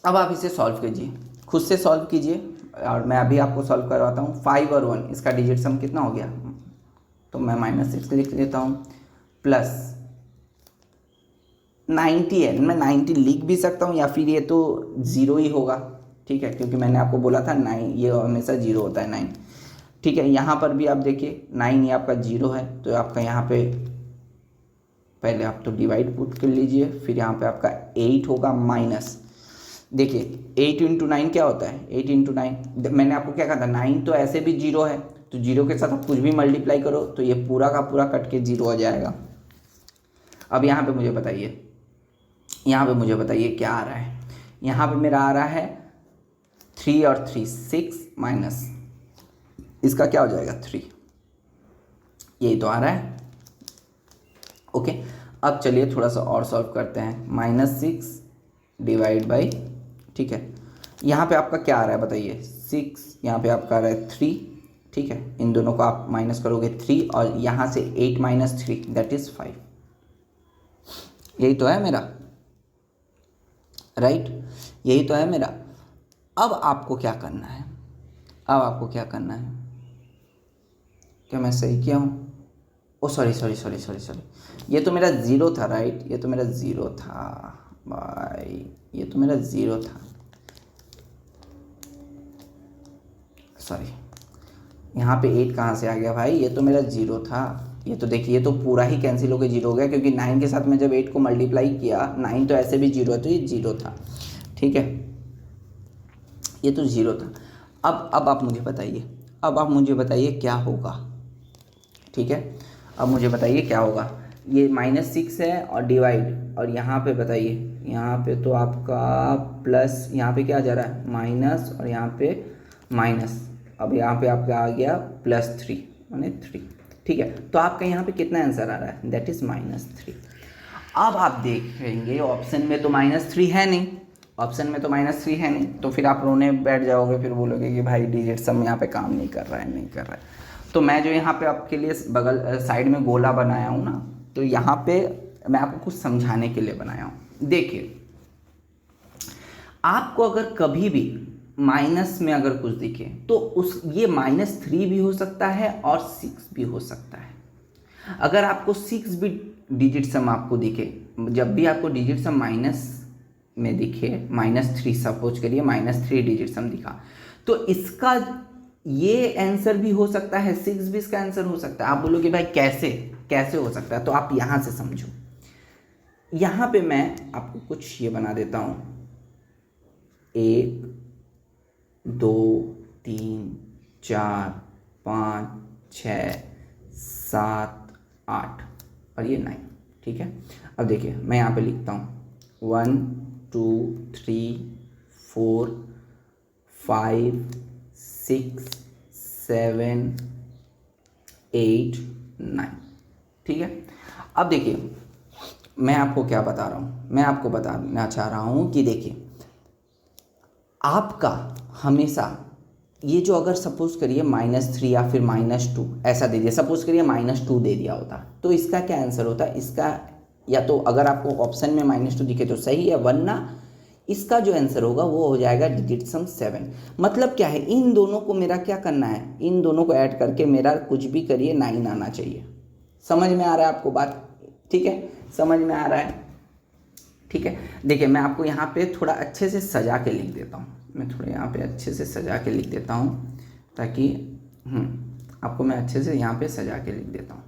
अब आप इसे सॉल्व कीजिए, खुद से सॉल्व कीजिए, और मैं अभी आपको सॉल्व करवाता हूँ। 5 और 1 इसका डिजिट सम कितना हो गया, तो मैं -6 लिख लेता हूँ, प्लस 90 है, मैं 90 लिख भी सकता हूँ, या फिर ये तो 0 ही होगा, ठीक है, क्योंकि मैंने आपको बोला था 9 ये हमेशा 0 होता है 9, ठीक है। यहाँ पर भी आप देखिए 9 ये आपका 0 है, तो आपका यहाँ पे पहले आप तो डिवाइड पुट कर लीजिए, फिर यहाँ पे आपका 8 होगा माइनस, देखिए 8 × 9 क्या होता है, 8 × 9 मैंने आपको क्या कहा था, 9 तो ऐसे भी 0 है, तो 0 के साथ आप कुछ भी मल्टीप्लाई करो तो ये पूरा का पूरा कट के 0 आ जाएगा। अब यहाँ पे मुझे बताइए क्या आ रहा है, यहाँ पे मेरा आ रहा है 3 और 3 6 माइनस इसका क्या हो जाएगा 3, यही तो आ रहा है, ओके। अब चलिए थोड़ा सा और सॉल्व करते हैं, -6 डिवाइड बाई, ठीक है। यहाँ पे आपका क्या आ रहा है बताइए, 6, यहाँ पे आपका आ रहा है 3, ठीक है, इन दोनों को आप माइनस करोगे 3 और यहाँ से 8 माइनस 3 दैट इज़ 5। यही तो है मेरा, राइट, यही तो है मेरा। अब आपको क्या करना है, अब आपको क्या करना है, क्या मैं सही किया हूँ? Oh sorry sorry sorry sorry sorry, ये तो मेरा ज़ीरो था, राइट, ये तो मेरा ज़ीरो था भाई, ये तो मेरा ज़ीरो था, सॉरी, यहाँ पे 8 कहाँ से आ गया भाई, ये तो मेरा ज़ीरो था। ये तो देखिए, ये तो पूरा ही कैंसिल होकर जीरो हो गया, क्योंकि 9 के साथ में जब 8 को मल्टीप्लाई किया, 9 तो ऐसे भी जीरो है तो ये जीरो था, ठीक है, ये तो जीरो था। अब आप मुझे बताइए, अब आप मुझे बताइए क्या होगा, ठीक है, अब मुझे बताइए क्या होगा। ये -6 है और डिवाइड, और यहाँ पे बताइए, यहाँ पे तो आपका प्लस, यहाँ पे क्या जा रहा है माइनस, और यहाँ पे माइनस, अब यहाँ पे आपका आ गया +3 माने 3, ठीक है। तो आपका यहाँ पे कितना आंसर आ रहा है, दैट इज़ -3। अब आप देखेंगे ऑप्शन में तो -3 है नहीं, ऑप्शन में तो -3 है नहीं, तो फिर आप रोने बैठ जाओगे, फिर बोलोगे कि भाई डिजिट सम यहाँ पे काम नहीं कर रहा है, नहीं कर रहा है। तो मैं जो यहाँ पे आपके लिए बगल साइड में गोला बनाया हूँ ना, तो यहाँ पे मैं आपको कुछ समझाने के लिए बनाया हूँ। देखिए, आपको अगर कभी भी माइनस में अगर कुछ दिखे तो उस ये -3 भी हो सकता है और 6 भी हो सकता है। अगर आपको 6 भी डिजिट सम आपको दिखे, जब भी आपको डिजिट सम माइनस में दिखे, -3 सपोज करिए -3 डिजिट सम दिखा, तो इसका ये आंसर भी हो सकता है, 6 भी इसका आंसर हो सकता है। आप बोलोगे भाई कैसे कैसे हो सकता है, तो आप यहाँ से समझो। यहाँ पे मैं आपको कुछ ये बना देता हूँ, 1 2 3 4 5 6 7 8 और ये 9, ठीक है। अब देखिए मैं यहाँ पे लिखता हूँ 1 2 3 4 5 6 7 8 9, ठीक है। अब देखिए मैं आपको क्या बता रहा हूँ, मैं आपको बताना चाह रहा हूँ कि देखिए आपका हमेशा ये जो, अगर सपोज करिए -3 या फिर -2 ऐसा दे दिया, सपोज करिए -2 दे दिया होता, तो इसका क्या आंसर होता है, इसका या तो अगर आपको ऑप्शन में -2 दिखे तो सही है, वरना इसका जो आंसर होगा वो हो जाएगा डिजिट सम 7। मतलब क्या है, इन दोनों को मेरा क्या करना है, इन दोनों को ऐड करके मेरा कुछ भी करिए 9 आना चाहिए। समझ में आ रहा है आपको बात, ठीक है, समझ में आ रहा है, ठीक है। देखिए मैं आपको यहाँ पे थोड़ा अच्छे से सजा के लिख देता हूँ, मैं थोड़ा यहाँ पे अच्छे से सजा के लिख देता हूँ, ताकि आपको मैं अच्छे से यहाँ पे सजा के लिख देता हूँ,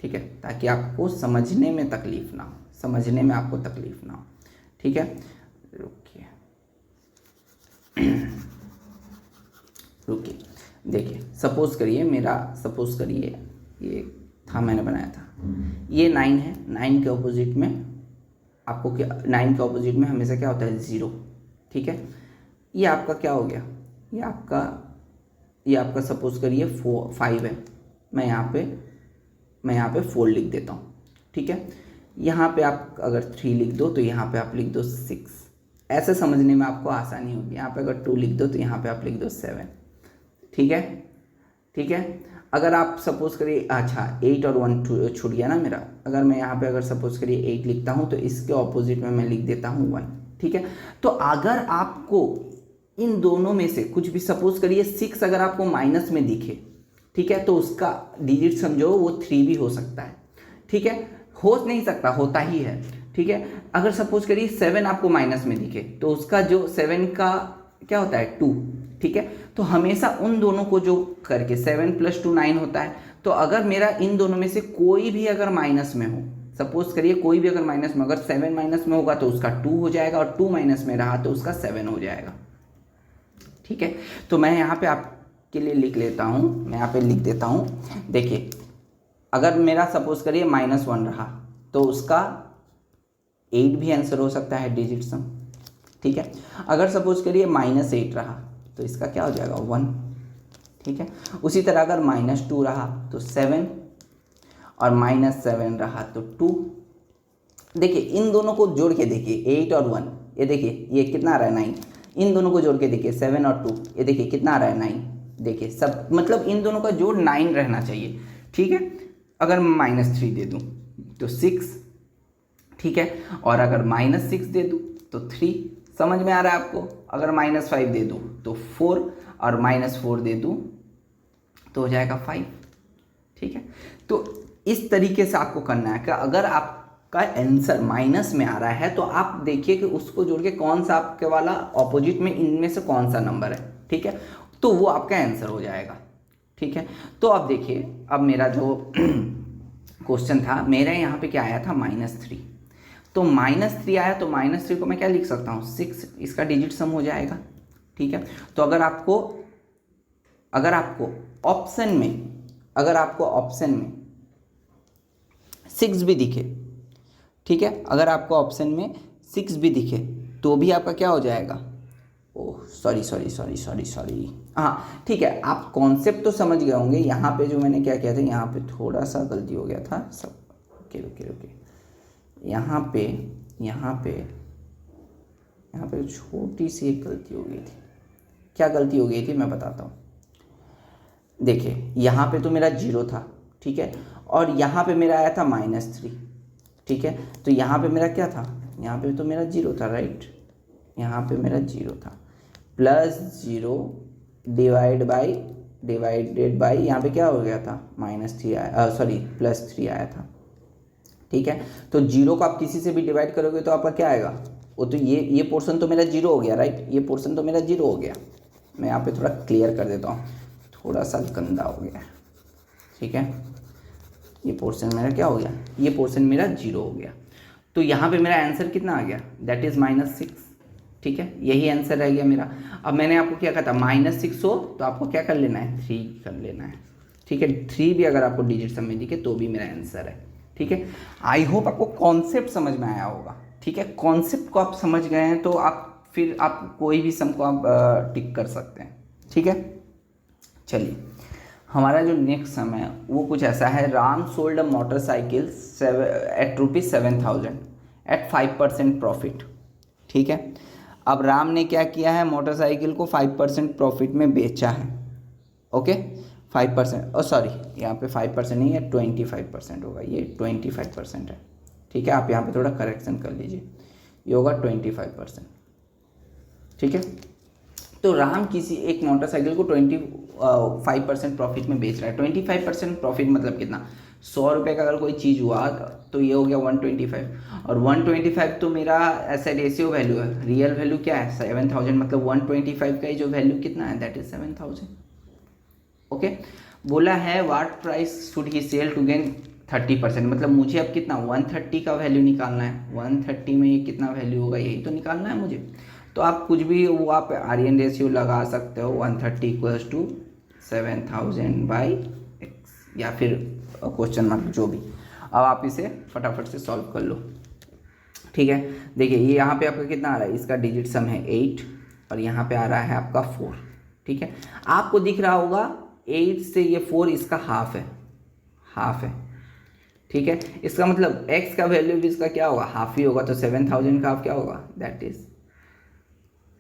ठीक है, ताकि आपको समझने में तकलीफ़ ना हो, समझने में आपको तकलीफ़ ना हो, ठीक है। रुकिए रुकिए, देखिए सपोज़ करिए मेरा, सपोज़ करिए ये था, मैंने बनाया था, ये 9 है, 9 के ऑपोजिट में आपको क्या, 9 के ऑपोजिट में हमेशा क्या होता है 0, ठीक है। ये आपका क्या हो गया, ये आपका सपोज करिए 5 है, मैं यहाँ पे 4 लिख देता हूँ, ठीक है। यहाँ पे आप अगर 3 लिख दो तो यहाँ पे आप लिख दो 6, ऐसे समझने में आपको आसानी होगी। यहाँ पे अगर 2 लिख दो तो यहाँ पे आप लिख दो 7, ठीक है, ठीक है। अगर आप सपोज करिए, अच्छा 8 और 1 छूट गया ना मेरा, अगर मैं यहाँ पे अगर सपोज करिए 8 लिखता हूँ तो इसके ऑपोजिट में मैं लिख देता हूँ 1, ठीक है। तो अगर आपको इन दोनों में से कुछ भी, सपोज करिए 6 अगर आपको माइनस में दिखे, ठीक है, तो उसका डिजिट समझो वो 3 भी हो सकता है, ठीक है, हो नहीं सकता, होता ही है, ठीक है। अगर सपोज करिए 7 आपको माइनस में दिखे तो उसका जो 7 का क्या होता है 2, ठीक है। तो हमेशा उन दोनों को जो करके 7 + 2 9 होता है। तो अगर मेरा इन दोनों में से कोई भी अगर माइनस में हो, सपोज करिए कोई भी अगर माइनस में, अगर 7 माइनस में होगा तो उसका 2 हो जाएगा, और 2 माइनस में रहा तो उसका 7 हो जाएगा, ठीक है। तो मैं यहाँ पे आपके लिए लिख लेता हूँ, मैं यहाँ पे लिख देता हूँ। देखिए अगर मेरा सपोज करिए -1 रहा तो उसका 8 भी आंसर हो सकता है डिजिट सम, ठीक है। अगर सपोज करिए -8 रहा तो इसका क्या हो जाएगा 1, ठीक है। उसी तरह अगर -2 रहा तो 7, और -7 रहा तो 2। देखिए इन दोनों को जोड़ के देखिए 8 और 1, ये देखिए ये कितना आ रहा है 9, इन दोनों को जोड़ के देखिए 7 और 2, ये देखिए कितना आ रहा है 9, देखिए सब मतलब इन दोनों का जोड़ 9 रहना चाहिए, ठीक है। अगर -3 दे दूँ तो 6, ठीक है, और अगर -6 दे दूँ तो 3, समझ में आ रहा है आपको। अगर -5 दे दूँ तो 4 और -4 दे दूँ तो हो जाएगा 5, ठीक है। तो इस तरीके से आपको करना है कि अगर आपका आंसर माइनस में आ रहा है तो आप देखिए कि उसको जोड़ के कौन सा आपके वाला ऑपोजिट में इनमें से कौन सा नंबर है, ठीक है, तो वो आपका आंसर हो जाएगा, ठीक है। तो अब देखिए, अब मेरा जो क्वेश्चन था, मेरे यहाँ पे क्या आया था -3, तो -3 आया तो -3 को मैं क्या लिख सकता हूँ 6, इसका डिजिट सम हो जाएगा, ठीक है। तो अगर आपको ऑप्शन में 6 भी दिखे, ठीक है, अगर आपको ऑप्शन में 6 भी दिखे तो भी आपका क्या हो जाएगा, ओह सॉरी, हाँ ठीक है, आप कॉन्सेप्ट तो समझ गए होंगे। यहाँ पे जो मैंने क्या किया था, यहाँ पे थोड़ा सा गलती हो गया था सब, ओके, यहाँ पे छोटी सी एक गलती हो गई थी। क्या गलती हो गई थी मैं बताता हूँ। देखिए यहाँ पे तो मेरा 0 था, ठीक है, और यहाँ पे मेरा आया था -3, ठीक है। तो यहाँ पे मेरा क्या था, यहाँ पे तो मेरा 0 था, राइट, यहाँ पे मेरा 0 था, +0 डिवाइडेड बाई यहाँ पे क्या हो गया था, -3 आया, +3 आया था, ठीक है। तो 0 को आप किसी से भी डिवाइड करोगे तो आपका क्या आएगा, वो तो ये पोर्शन तो मेरा 0 हो गया, राइट, ये पोर्शन तो मेरा 0 हो गया। मैं यहाँ पे थोड़ा क्लियर कर देता हूँ, थोड़ा सा गंदा हो गया, ठीक है। ये पोर्शन मेरा क्या हो गया, ये पोर्शन मेरा 0 हो गया। तो यहाँ पे मेरा आंसर कितना आ गया, दैट इज़ -6, ठीक है, यही आंसर रह गया मेरा। अब मैंने आपको क्या कहा था, -6 हो तो आपको क्या कर लेना है, 3 कर लेना है, ठीक है। 3 भी अगर आपको डिजिट सम में दिखे तो भी मेरा आंसर है, ठीक है। आई होप आपको कॉन्सेप्ट समझ में आया होगा, ठीक है। कॉन्सेप्ट को आप समझ गए हैं तो आप कोई भी सम को आप टिक कर सकते हैं, ठीक है। चलिए, हमारा जो नेक्स्ट सम है वो कुछ ऐसा है। Ram sold a motorcycle at ₹7,000 at 5% profit, ठीक है। अब राम ने क्या किया है, मोटरसाइकिल को 5% प्रॉफिट में बेचा है, ओके। 5%, सॉरी यहाँ पे 5% नहीं है, 25% होगा, ये 25% है, ठीक है। आप यहाँ पे थोड़ा करेक्शन कर लीजिए, ये होगा 25%, ठीक है। तो राम किसी एक मोटरसाइकिल को 25% प्रॉफिट में बेच रहा है। 25% प्रॉफिट मतलब कितना, 100 रुपये का अगर कोई चीज़ हुआ तो ये हो गया 125, और 125 तो मेरा ऐसा रेशियो वैल्यू है, रियल वैल्यू क्या है 7,000, मतलब 125 का ही जो वैल्यू कितना है, दैट इज 7,000, ओके। बोला है what price should he sell to gain 30%, मतलब मुझे अब कितना 130 का वैल्यू निकालना है। 130 में ये कितना वैल्यू होगा, यही तो निकालना है मुझे। तो आप कुछ भी वो आप आर्यन रेशियो लगा सकते हो, 130 = 7,000/x, या फिर क्वेश्चन मार्क जो भी। अब आप इसे फटाफट से सॉल्व कर लो, ठीक है। देखिए ये यहाँ पे आपका कितना आ रहा है, इसका डिजिट सम है 8 और यहाँ पे आ रहा है आपका 4, ठीक है। आपको दिख रहा होगा 8 से ये 4 इसका हाफ है, ठीक है। इसका मतलब x का वैल्यू भी इसका क्या होगा, हाफ ही होगा, तो 7,000 का हाफ क्या होगा, दैट इज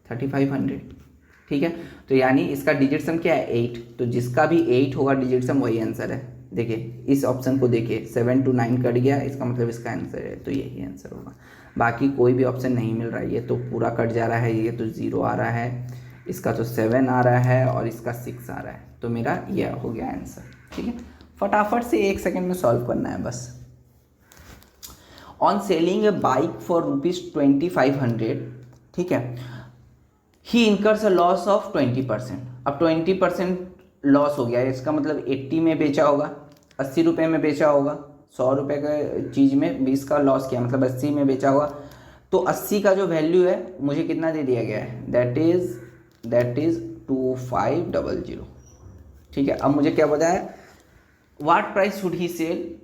3,500, ठीक है। तो यानी इसका डिजिट सम क्या है 8, तो जिसका भी 8 होगा डिजिट सम वही आंसर है। देखिए इस ऑप्शन को देखिए, 7 to 9 कट गया, इसका मतलब इसका आंसर है, तो यही आंसर होगा। बाकी कोई भी ऑप्शन नहीं मिल रहा है, ये तो पूरा कट जा रहा है, ये तो 0 आ रहा है, इसका तो 7 आ रहा है और इसका 6 आ रहा है, तो मेरा ये हो गया आंसर, ठीक है। फटाफट से 1 सेकेंड में सॉल्व करना है बस। On selling A bike for ₹2,500, ठीक है, ही इनकर्स अ लॉस ऑफ 20%। अब 20% लॉस हो गया है, इसका मतलब 80 में बेचा होगा, 80 रुपये में बेचा होगा, 100 रुपये का चीज़ में 20 का लॉस किया, मतलब 80 में बेचा होगा। तो 80 का जो वैल्यू है मुझे कितना दे दिया गया है, दैट इज 2500, ठीक है। अब मुझे क्या बताया, what price should he sell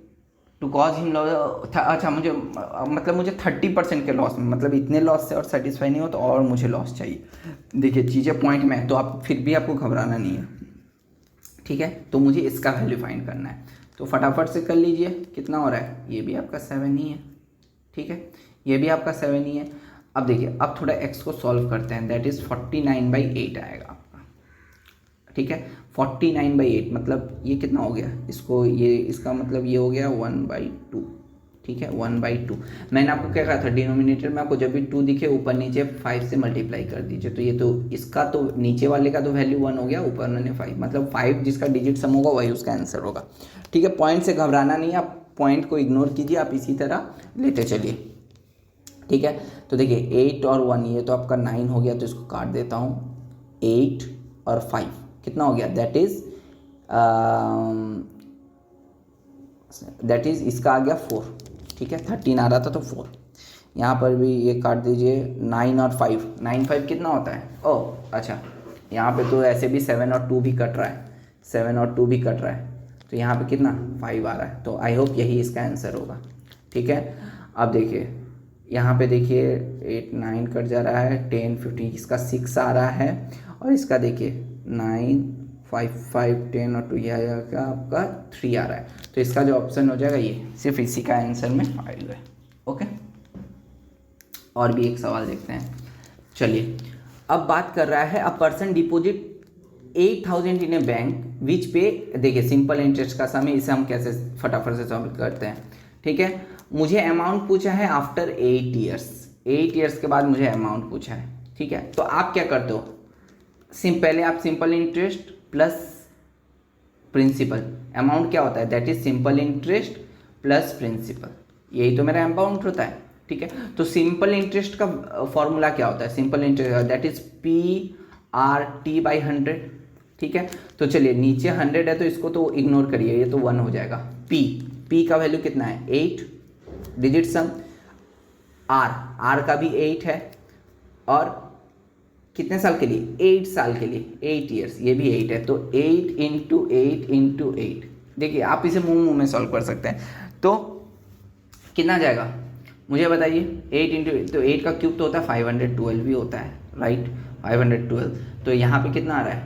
to cause him loss. अच्छा मुझे 30% के लॉस में, मतलब इतने लॉस से और सेटिस्फाई नहीं हो तो और मुझे लॉस चाहिए। देखिए चीज़ें पॉइंट में है तो आप फिर भी आपको घबराना नहीं है, ठीक है। तो मुझे इसका वैल्यू फाइंड करना है, तो फटाफट से कर लीजिए। कितना हो रहा है, ये भी आपका 7 ही है, ठीक है, ये भी आपका 7 ही है। अब देखिए अब थोड़ा x को सॉल्व करते हैं, दैट इज़ 49/8 आएगा आपका, ठीक है। 49/8 मतलब ये कितना हो गया, इसको ये इसका मतलब ये हो गया 1/2, ठीक है 1/2। मैंने आपको क्या कहा था, डिनोमिनेटर में आपको जब भी 2 दिखे ऊपर नीचे 5 से मल्टीप्लाई कर दीजिए। तो ये तो इसका तो नीचे वाले का तो वैल्यू 1 हो गया, ऊपर मैंने 5, मतलब 5 जिसका डिजिट सम होगा वही उसका आंसर होगा, ठीक है। पॉइंट से घबराना नहीं, आप पॉइंट को इग्नोर कीजिए, आप इसी तरह लेते चलिए, ठीक है। तो देखिए 8 और 1 ये तो आपका 9 हो गया, तो इसको काट देता हूँ। 8 और 5 कितना हो गया, दैट इज इसका आ गया 4, ठीक है। 13 आ रहा था तो 4, यहाँ पर भी ये काट दीजिए। 9 और 5, 9 5 कितना होता है, ओह अच्छा, यहाँ पे तो ऐसे भी 7 और 2 भी कट रहा है, 7 और 2 भी कट रहा है, तो यहाँ पे कितना 5 आ रहा है। तो आई होप यही इसका आंसर होगा, ठीक है। अब देखिए यहाँ पे देखिए 8 9 कट जा रहा है, 10 15 इसका 6 आ रहा है, और इसका देखिए 9 5 5 10 और 2 यह आपका 3 आ रहा है। तो इसका जो ऑप्शन हो जाएगा ये, सिर्फ इसी का आंसर में 5 है, ओके। और भी एक सवाल देखते हैं, चलिए। अब बात कर रहा है a person deposit 8,000 in A bank which पे, देखिए सिंपल इंटरेस्ट का सम है, इसे हम कैसे फटाफट से सॉल्व करते हैं, ठीक है। मुझे अमाउंट पूछा है आफ्टर 8 ईयर्स, 8 ईयर्स के बाद मुझे अमाउंट पूछा है, ठीक है। तो आप क्या करते हो, पहले आप simple interest plus principal, amount क्या होता है, that is simple interest plus principal, यही तो मेरा अमाउंट होता है, ठीक है। तो सिंपल इंटरेस्ट का फॉर्मूला क्या होता है, simple interest that is PRT/100, ठीक है। तो चलिए नीचे 100 है तो इसको तो इग्नोर करिए, ये तो 1 हो जाएगा। P का वैल्यू कितना है 8, डिजिट सम। R का भी 8 है, और कितने साल के लिए, 8 साल के लिए, 8 ईयर्स, ये भी 8 है। तो 8 × 8 × 8, देखिए आप इसे मुंह में सॉल्व कर सकते हैं, तो कितना जाएगा मुझे बताइए। 8 × 8, तो 8 का क्यूब तो होता है 512 भी होता है, राइट, 512। तो यहाँ पे कितना आ रहा है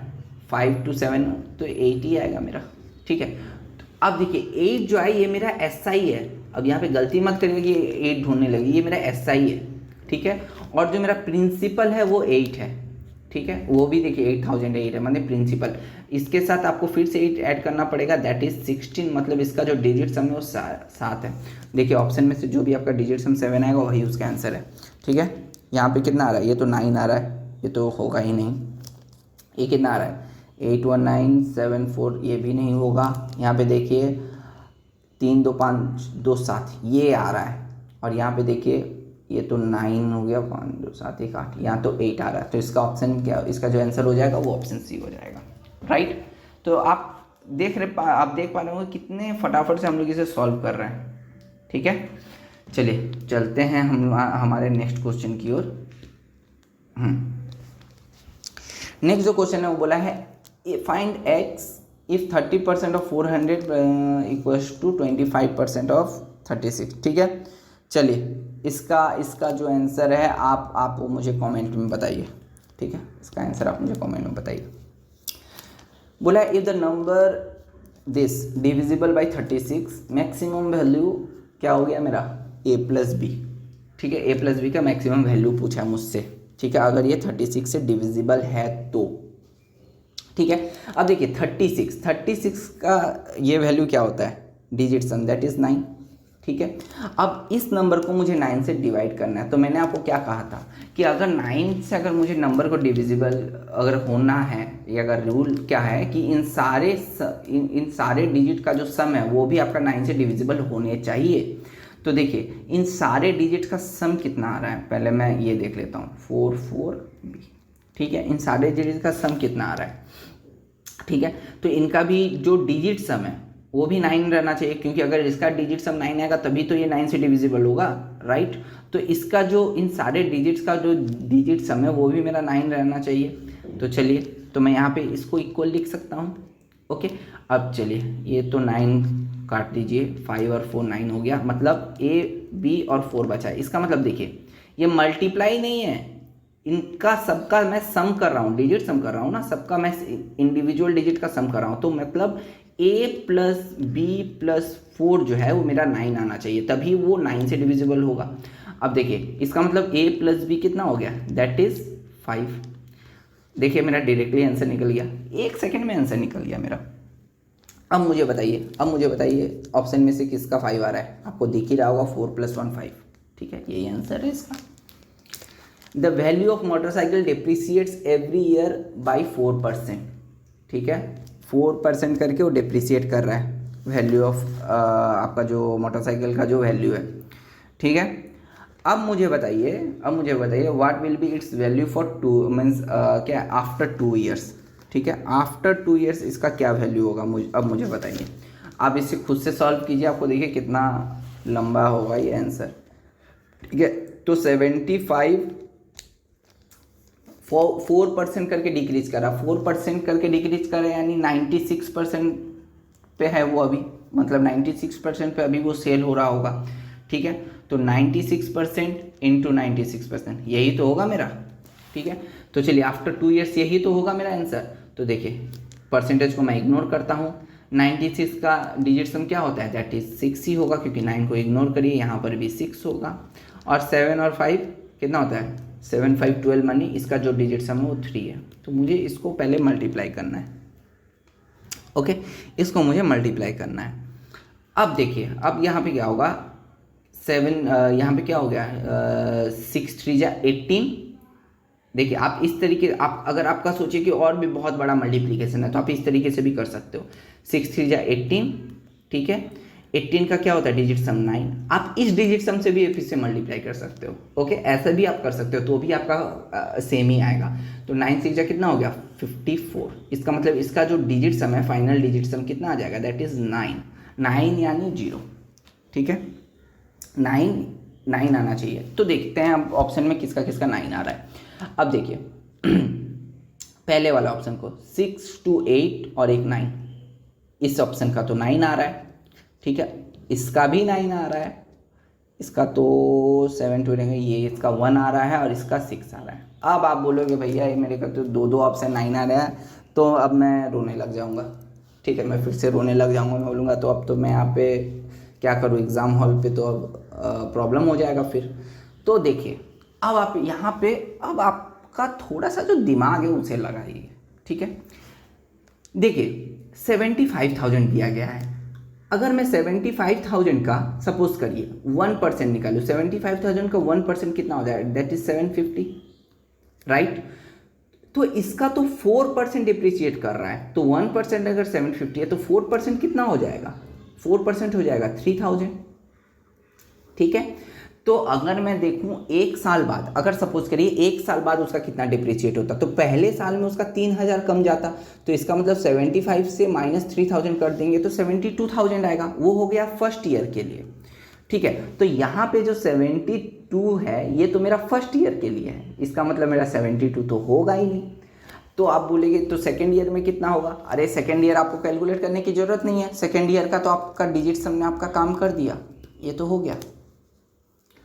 5 2 7, तो 8 ही आएगा मेरा, ठीक है। तो अब देखिए 8 जो है ये मेरा SI है, अब यहाँ पे गलती मत करिए कि 8 ढूंढने लगी, ये मेरा SI है, ठीक है। और जो मेरा प्रिंसिपल है वो 8 है, ठीक है, वो भी देखिए 8,008 है, मतलब प्रिंसिपल। इसके साथ आपको फिर से 8 ऐड करना पड़ेगा, दैट इज 16, मतलब इसका जो डिजिट सम है वो 7 है। देखिए ऑप्शन में से जो भी आपका डिजिट सम 7 आएगा वही उसका आंसर है, ठीक है। यहाँ पे कितना आ रहा है, ये तो 9 आ रहा है, ये तो होगा ही नहीं। ये कितना आ रहा है 81974, ये भी नहीं होगा। यहाँ पे देखिए 3 2 5 2 7, ये आ रहा है, और यहाँ पे देखिए ये तो 9 हो गया, 5 2 7 1 8, यहाँ तो 8 आ रहा है। तो इसका ऑप्शन क्या, इसका जो आंसर हो जाएगा वो ऑप्शन C हो जाएगा, राइट। तो आप देख पा रहे हो कितने फटाफट से हम लोग इसे सॉल्व कर रहे हैं, ठीक है। चलिए चलते हैं हम हमारे नेक्स्ट क्वेश्चन की ओर। नेक्स्ट जो क्वेश्चन है वो बोला है find x if 30% of 400 equals to 25% of 36, ठीक है। चलिए इसका जो आंसर है आप मुझे कमेंट में बताइए, ठीक है। इसका आंसर आप मुझे कमेंट में बताइए। बोला if the number this divisible by 36, maximum value क्या हो गया मेरा a+b, ठीक है। a+b का मैक्सिमम वैल्यू पूछा है मुझसे, ठीक है, अगर ये 36 से डिविजिबल है तो, ठीक है। अब देखिए 36 का ये वैल्यू क्या होता है, डिजिट सम दैट इज 9, ठीक है। अब इस नंबर को मुझे 9 से डिवाइड करना है, तो मैंने आपको क्या कहा था कि अगर 9 से अगर मुझे नंबर को डिविजिबल अगर होना है, या अगर रूल क्या है कि इन सारे डिजिट का जो सम है वो भी आपका 9 से डिविजिबल होने चाहिए। तो देखिए इन सारे डिजिट का सम कितना आ रहा है, पहले मैं ये देख लेता हूँ 4 4b, ठीक है। इन सारे डिजिट का सम कितना आ रहा है, ठीक है। तो इनका भी जो डिजिट सम है वो भी 9 रहना चाहिए, क्योंकि अगर इसका डिजिट सम 9 आएगा तभी तो ये 9 से डिविजिबल होगा, राइट। तो इसका जो इन सारे डिजिट्स का जो डिजिट सम है वो भी मेरा 9 रहना चाहिए। तो चलिए, तो मैं यहाँ पे इसको इक्वल लिख सकता हूँ, ओके। अब चलिए ये तो 9 काट दीजिए, 5 और 4 9 हो गया, मतलब a b और 4 बचा है। इसका मतलब देखिए ये मल्टीप्लाई नहीं है, इनका सबका मैं सम कर रहा हूँ, डिजिट सम कर रहा हूँ ना, सबका मैं इंडिविजुअल डिजिट का सम कर रहा हूँ। तो मतलब a + b + 4 जो है वो मेरा 9 आना चाहिए, तभी वो 9 से डिविजिबल होगा। अब देखिए इसका मतलब a + b कितना हो गया, दैट इज 5। देखिए मेरा डायरेक्टली आंसर निकल गया, 1 सेकंड में आंसर निकल गया मेरा। अब मुझे बताइए ऑप्शन में से किसका 5 आ रहा है, आपको दिख ही रहा होगा 4 + 1 5, ठीक है, यही आंसर है इसका। The value of motorcycle depreciates every year by 4%, ठीक है, 4% करके वो डिप्रिसिएट कर रहा है वैल्यू ऑफ आपका जो मोटरसाइकिल का जो वैल्यू है, ठीक है। अब मुझे बताइए what will be it's value for 2 means क्या आफ्टर 2 ईयर्स, ठीक है, आफ्टर 2 ईयर्स इसका क्या वैल्यू होगा, अब मुझे बताइए। आप इसे खुद से सॉल्व कीजिए, आपको देखिए कितना लंबा होगा ये आंसर, ठीक है। तो 75 4% करके डिक्रीज करा, 4% करके डिक्रीज करा यानी 96% पे है वो अभी, मतलब 96% पे अभी वो सेल हो रहा होगा, ठीक है। तो 96% इंटू 96% यही तो होगा मेरा, ठीक है। तो चलिए आफ्टर 2 ईयर्स यही तो होगा मेरा आंसर। तो देखिए परसेंटेज को मैं इग्नोर करता हूँ, 96 का डिजिट सम क्या होता है, दैट इज 6 ही होगा, क्योंकि 9 को इग्नोर करिए, यहाँ पर भी 6 होगा। और 7 और 5 कितना होता है, 7 5 12 मानी इसका जो डिजिट सम है वो 3 है। तो मुझे इसको पहले मल्टीप्लाई करना है, ओके, इसको मुझे मल्टीप्लाई करना है। अब देखिए अब यहाँ पे क्या होगा, 7 यहाँ पे क्या हो गया, 6 3 जा 18। देखिए आप इस तरीके, आप अगर आपका सोचिए कि और भी बहुत बड़ा मल्टीप्लिकेशन है तो आप इस तरीके से भी कर सकते हो, 6 3 जा 18, ठीक है। 18 का क्या होता है डिजिट सम 9, आप इस डिजिट सम से भी फिर से मल्टीप्लाई कर सकते हो, ओके, ऐसा भी आप कर सकते हो, तो भी आपका सेम ही आएगा। तो 9 6 जा कितना हो गया 54, इसका मतलब इसका जो डिजिट सम है, फाइनल डिजिट सम कितना आ जाएगा, दैट इज 9 यानी 0, ठीक है, 9 आना चाहिए। तो देखते हैं अब ऑप्शन में किसका किसका 9 आ रहा है। अब देखिए पहले वाला ऑप्शन को 6 2 8 और एक 9, इस ऑप्शन का तो 9 आ रहा है, ठीक है, इसका भी 9 आ रहा है, इसका तो 7 2 ये इसका 1 आ रहा है और इसका 6 आ रहा है। अब आप बोलोगे भैया ये मेरे का तो दो ऑप्शन 9 आ रहा है, तो अब मैं रोने लग जाऊंगा, ठीक है, मैं फिर से रोने लग जाऊंगा, मैं बोलूँगा तो अब तो मैं यहाँ पे क्या करूँ, एग्ज़ाम हॉल पे तो अब प्रॉब्लम हो जाएगा फिर। तो देखिए अब आप यहाँ पे, अब आपका थोड़ा सा जो दिमाग है उसे लगाइए, ठीक है। देखिए 75,000 दिया गया है, अगर मैं 75,000 का सपोज करिए 1% निकालूँ, 75,000 का 1% कितना हो जाएगा, दैट इज 750, राइट। तो इसका तो 4% डिप्रिशिएट कर रहा है, तो 1% अगर 750 है तो 4% कितना हो जाएगा, 4% हो जाएगा 3000, ठीक है। तो अगर मैं देखूं 1 साल बाद, अगर सपोज करिए 1 साल बाद उसका कितना डिप्रिशिएट होता, तो पहले साल में उसका 3000 कम जाता, तो इसका मतलब 75 से -3000 कर देंगे तो 72,000 आएगा, वो हो गया फर्स्ट ईयर के लिए, ठीक है। तो यहाँ पे जो 72 है ये तो मेरा फर्स्ट ईयर के लिए है, इसका मतलब मेरा 72 तो होगा ही नहीं। तो आप बोलेंगे तो सेकेंड ईयर में कितना होगा, अरे सेकेंड ईयर आपको कैलकुलेट करने की जरूरत नहीं है, सेकेंड ईयर का तो आपका डिजिट सम ने आपका काम कर दिया, ये तो हो गया,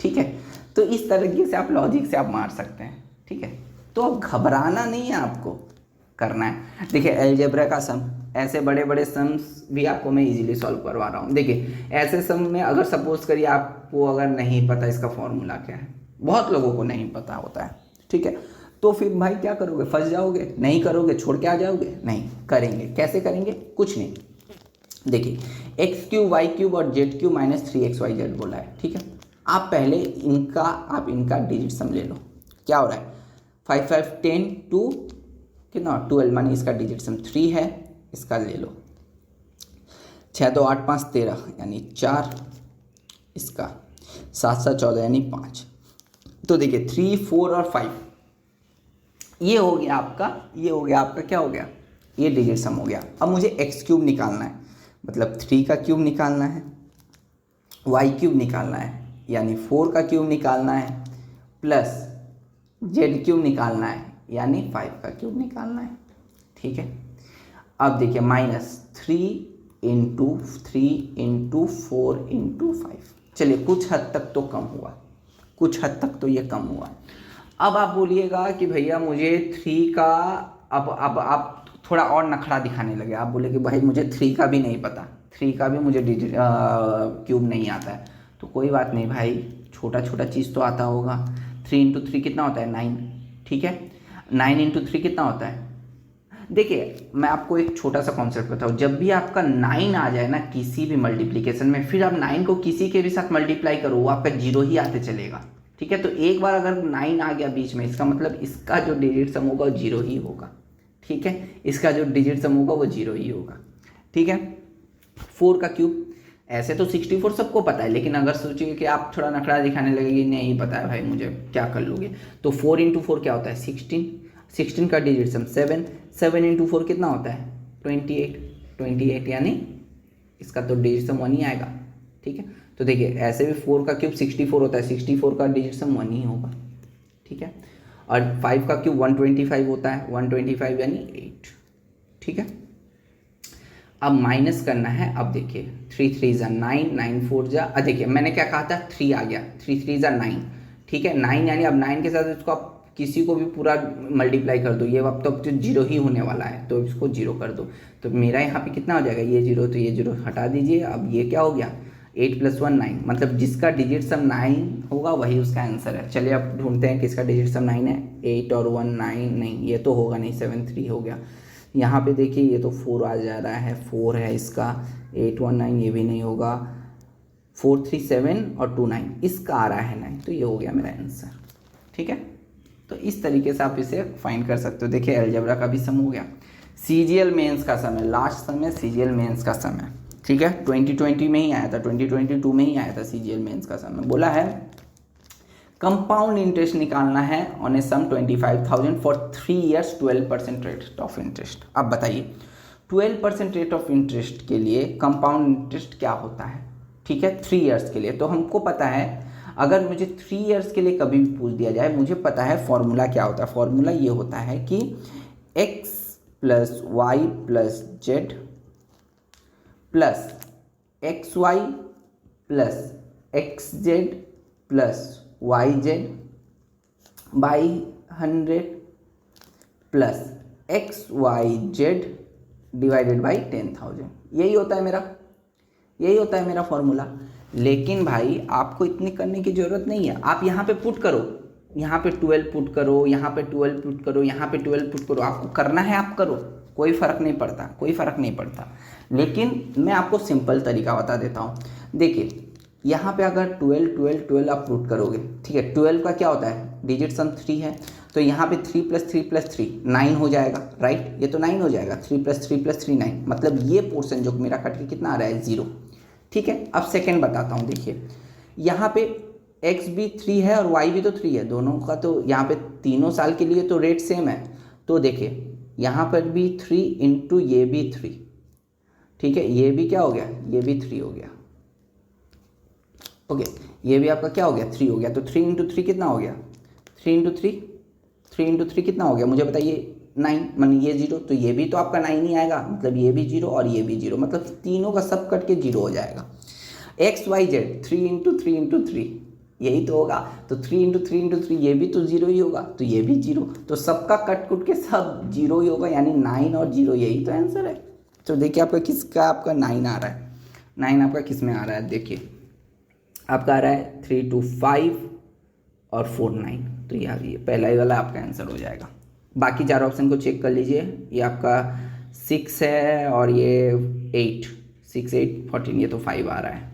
ठीक है। तो इस तरीके से आप लॉजिक से आप मार सकते हैं, ठीक है। तो अब घबराना नहीं है, आपको करना है। देखिए अलजेब्रा का सम, ऐसे बड़े बड़े सम्स भी आपको मैं इजीली सॉल्व करवा रहा हूँ। देखिए ऐसे सम में अगर सपोज करिए आपको अगर नहीं पता इसका फॉर्मूला क्या है, बहुत लोगों को नहीं पता होता है, ठीक है, तो फिर भाई क्या करोगे, फंस जाओगे, नहीं करोगे छोड़ के आ जाओगे, नहीं करेंगे, कैसे करेंगे, कुछ नहीं। देखिए x³ y³ और z³ -3xyz बोला है, ठीक है। आप पहले इनका डिजिट सम ले लो, क्या हो रहा है, 5 5 10 2 कितना 12 मानी इसका डिजिट सम 3 है, इसका ले लो, 6 2 8 5 13 यानी 4, इसका 7 7 14 यानी 5। तो देखिए 3 4 और 5 ये हो गया आपका क्या हो गया, ये डिजिट सम हो गया। अब मुझे x³ निकालना है, मतलब 3 का क्यूब निकालना है, y³ निकालना है यानी 4 का क्यूब निकालना है, प्लस z³ निकालना है यानी 5 का क्यूब निकालना है, ठीक है। अब देखिए -3 × 3 × 4 × 5, चलिए कुछ हद तक तो कम हुआ, कुछ हद तक तो ये कम हुआ। अब आप बोलिएगा कि भैया मुझे 3 का, अब आप थोड़ा और नखरा दिखाने लगे, आप बोले कि भाई मुझे 3 का भी नहीं पता, 3 का भी मुझे डिजिट क्यूब नहीं आता है, तो कोई बात नहीं भाई, छोटा छोटा चीज़ तो आता होगा। 3 × 3 कितना होता है 9, ठीक है। 9 इंटू 3 कितना होता है? देखिए मैं आपको एक छोटा सा कॉन्सेप्ट बताऊँ, जब भी आपका 9 आ जाए ना किसी भी मल्टीप्लिकेशन में, फिर आप 9 को किसी के भी साथ मल्टीप्लाई करो वो आपका 0 ही आते चलेगा। ठीक है, तो एक बार अगर 9 आ गया बीच में, इसका मतलब इसका जो डिजिट सम होगा वो 0 ही होगा। ठीक है, इसका जो डिजिट सम होगा वो 0 ही होगा। ठीक है, 4 का क्यूब, ऐसे तो 64 सबको पता है, लेकिन अगर सोचिए कि आप थोड़ा नखरा दिखाने लगेगी, नहीं पता है भाई मुझे, क्या कर लोगे, तो 4 इंटू 4 क्या होता है? 16। 16 का डिजिट सम 7। 7 इंटू 4 कितना होता है? 28। 28 यानी इसका तो डिजिट सम 1 ही आएगा। ठीक है, तो देखिए ऐसे भी 4 का क्यूब 64 होता है, 64 का डिजिट सम 1 ही होगा। ठीक है, और 5 का क्यूब 125 होता है, 125 यानी 8। ठीक है, अब माइनस करना है। अब देखिए 3 3 ज़ा 9, 9 4 ज़ा, देखिए मैंने क्या कहा था, 3 आ गया, 3 3 ज़ा 9। ठीक है, 9 यानी अब 9 के साथ इसको आप किसी को भी पूरा मल्टीप्लाई कर दो, ये अब तो 0 ही होने वाला है, तो इसको 0 कर दो। तो मेरा यहाँ पे कितना हो जाएगा? ये 0, तो ये 0 हटा दीजिए। अब ये क्या हो गया? 8 + 1 9, मतलब जिसका डिजिट सम 9 होगा वही उसका आंसर है। चलिए अब ढूंढते हैं किसका डिजिट सम 9 है। 8 और 1 9, नहीं ये तो होगा नहीं, 7 3 हो गया। यहाँ पे देखिए ये तो 4 आ जा रहा है, 4 है इसका। 8 1 9 ये भी नहीं होगा। 4 3 7 और 2 9, इसका आ रहा है 9, तो ये हो गया मेरा आंसर। ठीक है, तो इस तरीके से आप इसे फाइंड कर सकते हो। देखिए अलजेब्रा का भी सम हो गया। सीजीएल मेंस का सम है, लास्ट सम है सीजीएल मेंस का सम है। ठीक है, 2020 में ही आया था, 2022 में ही आया था सीजीएल मेंस का सम। बोला है कंपाउंड इंटरेस्ट निकालना है on a sum 25,000 for 3 years 12% rate of interest. अब बताइए 12% रेट ऑफ इंटरेस्ट के लिए कंपाउंड इंटरेस्ट क्या होता है? ठीक है, 3 years के लिए। तो हमको पता है, अगर मुझे 3 years के लिए कभी भी पूछ दिया जाए, मुझे पता है फॉर्मूला क्या होता है। फॉर्मूला ये होता है कि x + y + z plus XY + XZ + YZ by 100 plus XYZ divided by 10,000। यही होता है मेरा, यही होता है मेरा फॉर्मूला। लेकिन भाई आपको इतनी करने की ज़रूरत नहीं है। आप यहाँ पे पुट करो, यहाँ पे 12 पुट करो, यहाँ पे 12 पुट करो, यहाँ पे 12 पुट करो। आपको करना है आप करो, कोई फ़र्क नहीं पड़ता, कोई फ़र्क नहीं पड़ता। लेकिन मैं आपको सिंपल तरीका बता देता हूँ। देखिए यहाँ पे अगर 12 12 12 आप पुट करोगे, ठीक है, 12 का क्या होता है? डिजिट सम 3 है, तो यहाँ पे 3 + 3 + 3 9 हो जाएगा, राइट? ये तो 9 हो जाएगा। 3 + 3 + 3 9, मतलब ये पोर्शन जो मेरा कट के कितना आ रहा है? 0। ठीक है, अब सेकेंड बताता हूँ। देखिए यहाँ पे x भी 3 है और y भी तो 3 है, दोनों का तो यहाँ पे तीनों साल के लिए तो रेट सेम है। तो देखिए यहाँ पर भी 3 इंटू ये भी 3, ठीक है, ये भी क्या हो गया? ये भी 3 हो गया। ओके, ये भी आपका क्या हो गया? 3 हो गया। तो 3 इंटू 3 कितना हो गया? 3 इंटू 3 कितना हो गया? मुझे बताइए। 9, मान ये 0, तो ये भी तो आपका 9 ही आएगा, मतलब ये भी 0 और ये भी 0, मतलब तीनों का सब कट के 0 हो जाएगा। XYZ 3 इंटू 3 यही तो होगा। तो 3 इंटू 3 ये भी तो 0 ही होगा, तो ये भी 0, तो सबका कट कुट के सब 0 ही होगा, यानी 9 और 0 यही तो आंसर है। तो देखिए आपका किसका, आपका 9 आ रहा है। 9 आपका किस में आ रहा है? देखिए आपका आ रहा है 3 2 5 और 4 9, तो ये पहला ही वाला आपका आंसर हो जाएगा। बाकी 4 ऑप्शन को चेक कर लीजिए। ये आपका 6 है और ये 8, 6 8 14, ये तो 5 आ रहा है।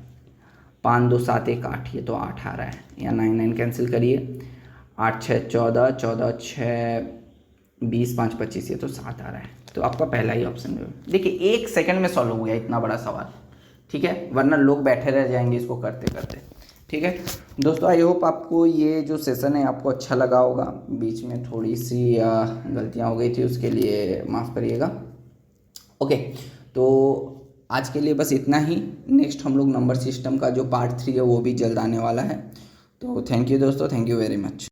5 2 7 1 8, ये तो 8 आ रहा है। या 9 9 कैंसिल करिए। 8 6 14, 14 6 20 5 25, ये तो 7 आ रहा है। तो आपका पहला ही ऑप्शन है। देखिए 1 सेकंड में सॉल्व हो गया इतना बड़ा सवाल, ठीक है, वरना लोग बैठे रह जाएंगे इसको करते करते। ठीक है दोस्तों, आई होप आपको ये जो सेशन है आपको अच्छा लगा होगा। बीच में थोड़ी सी गलतियाँ हो गई थी, उसके लिए माफ़ करिएगा। ओके, तो आज के लिए बस इतना ही। नेक्स्ट हम लोग नंबर सिस्टम का जो पार्ट 3 है वो भी जल्द आने वाला है। तो थैंक यू दोस्तों, थैंक यू वेरी मच।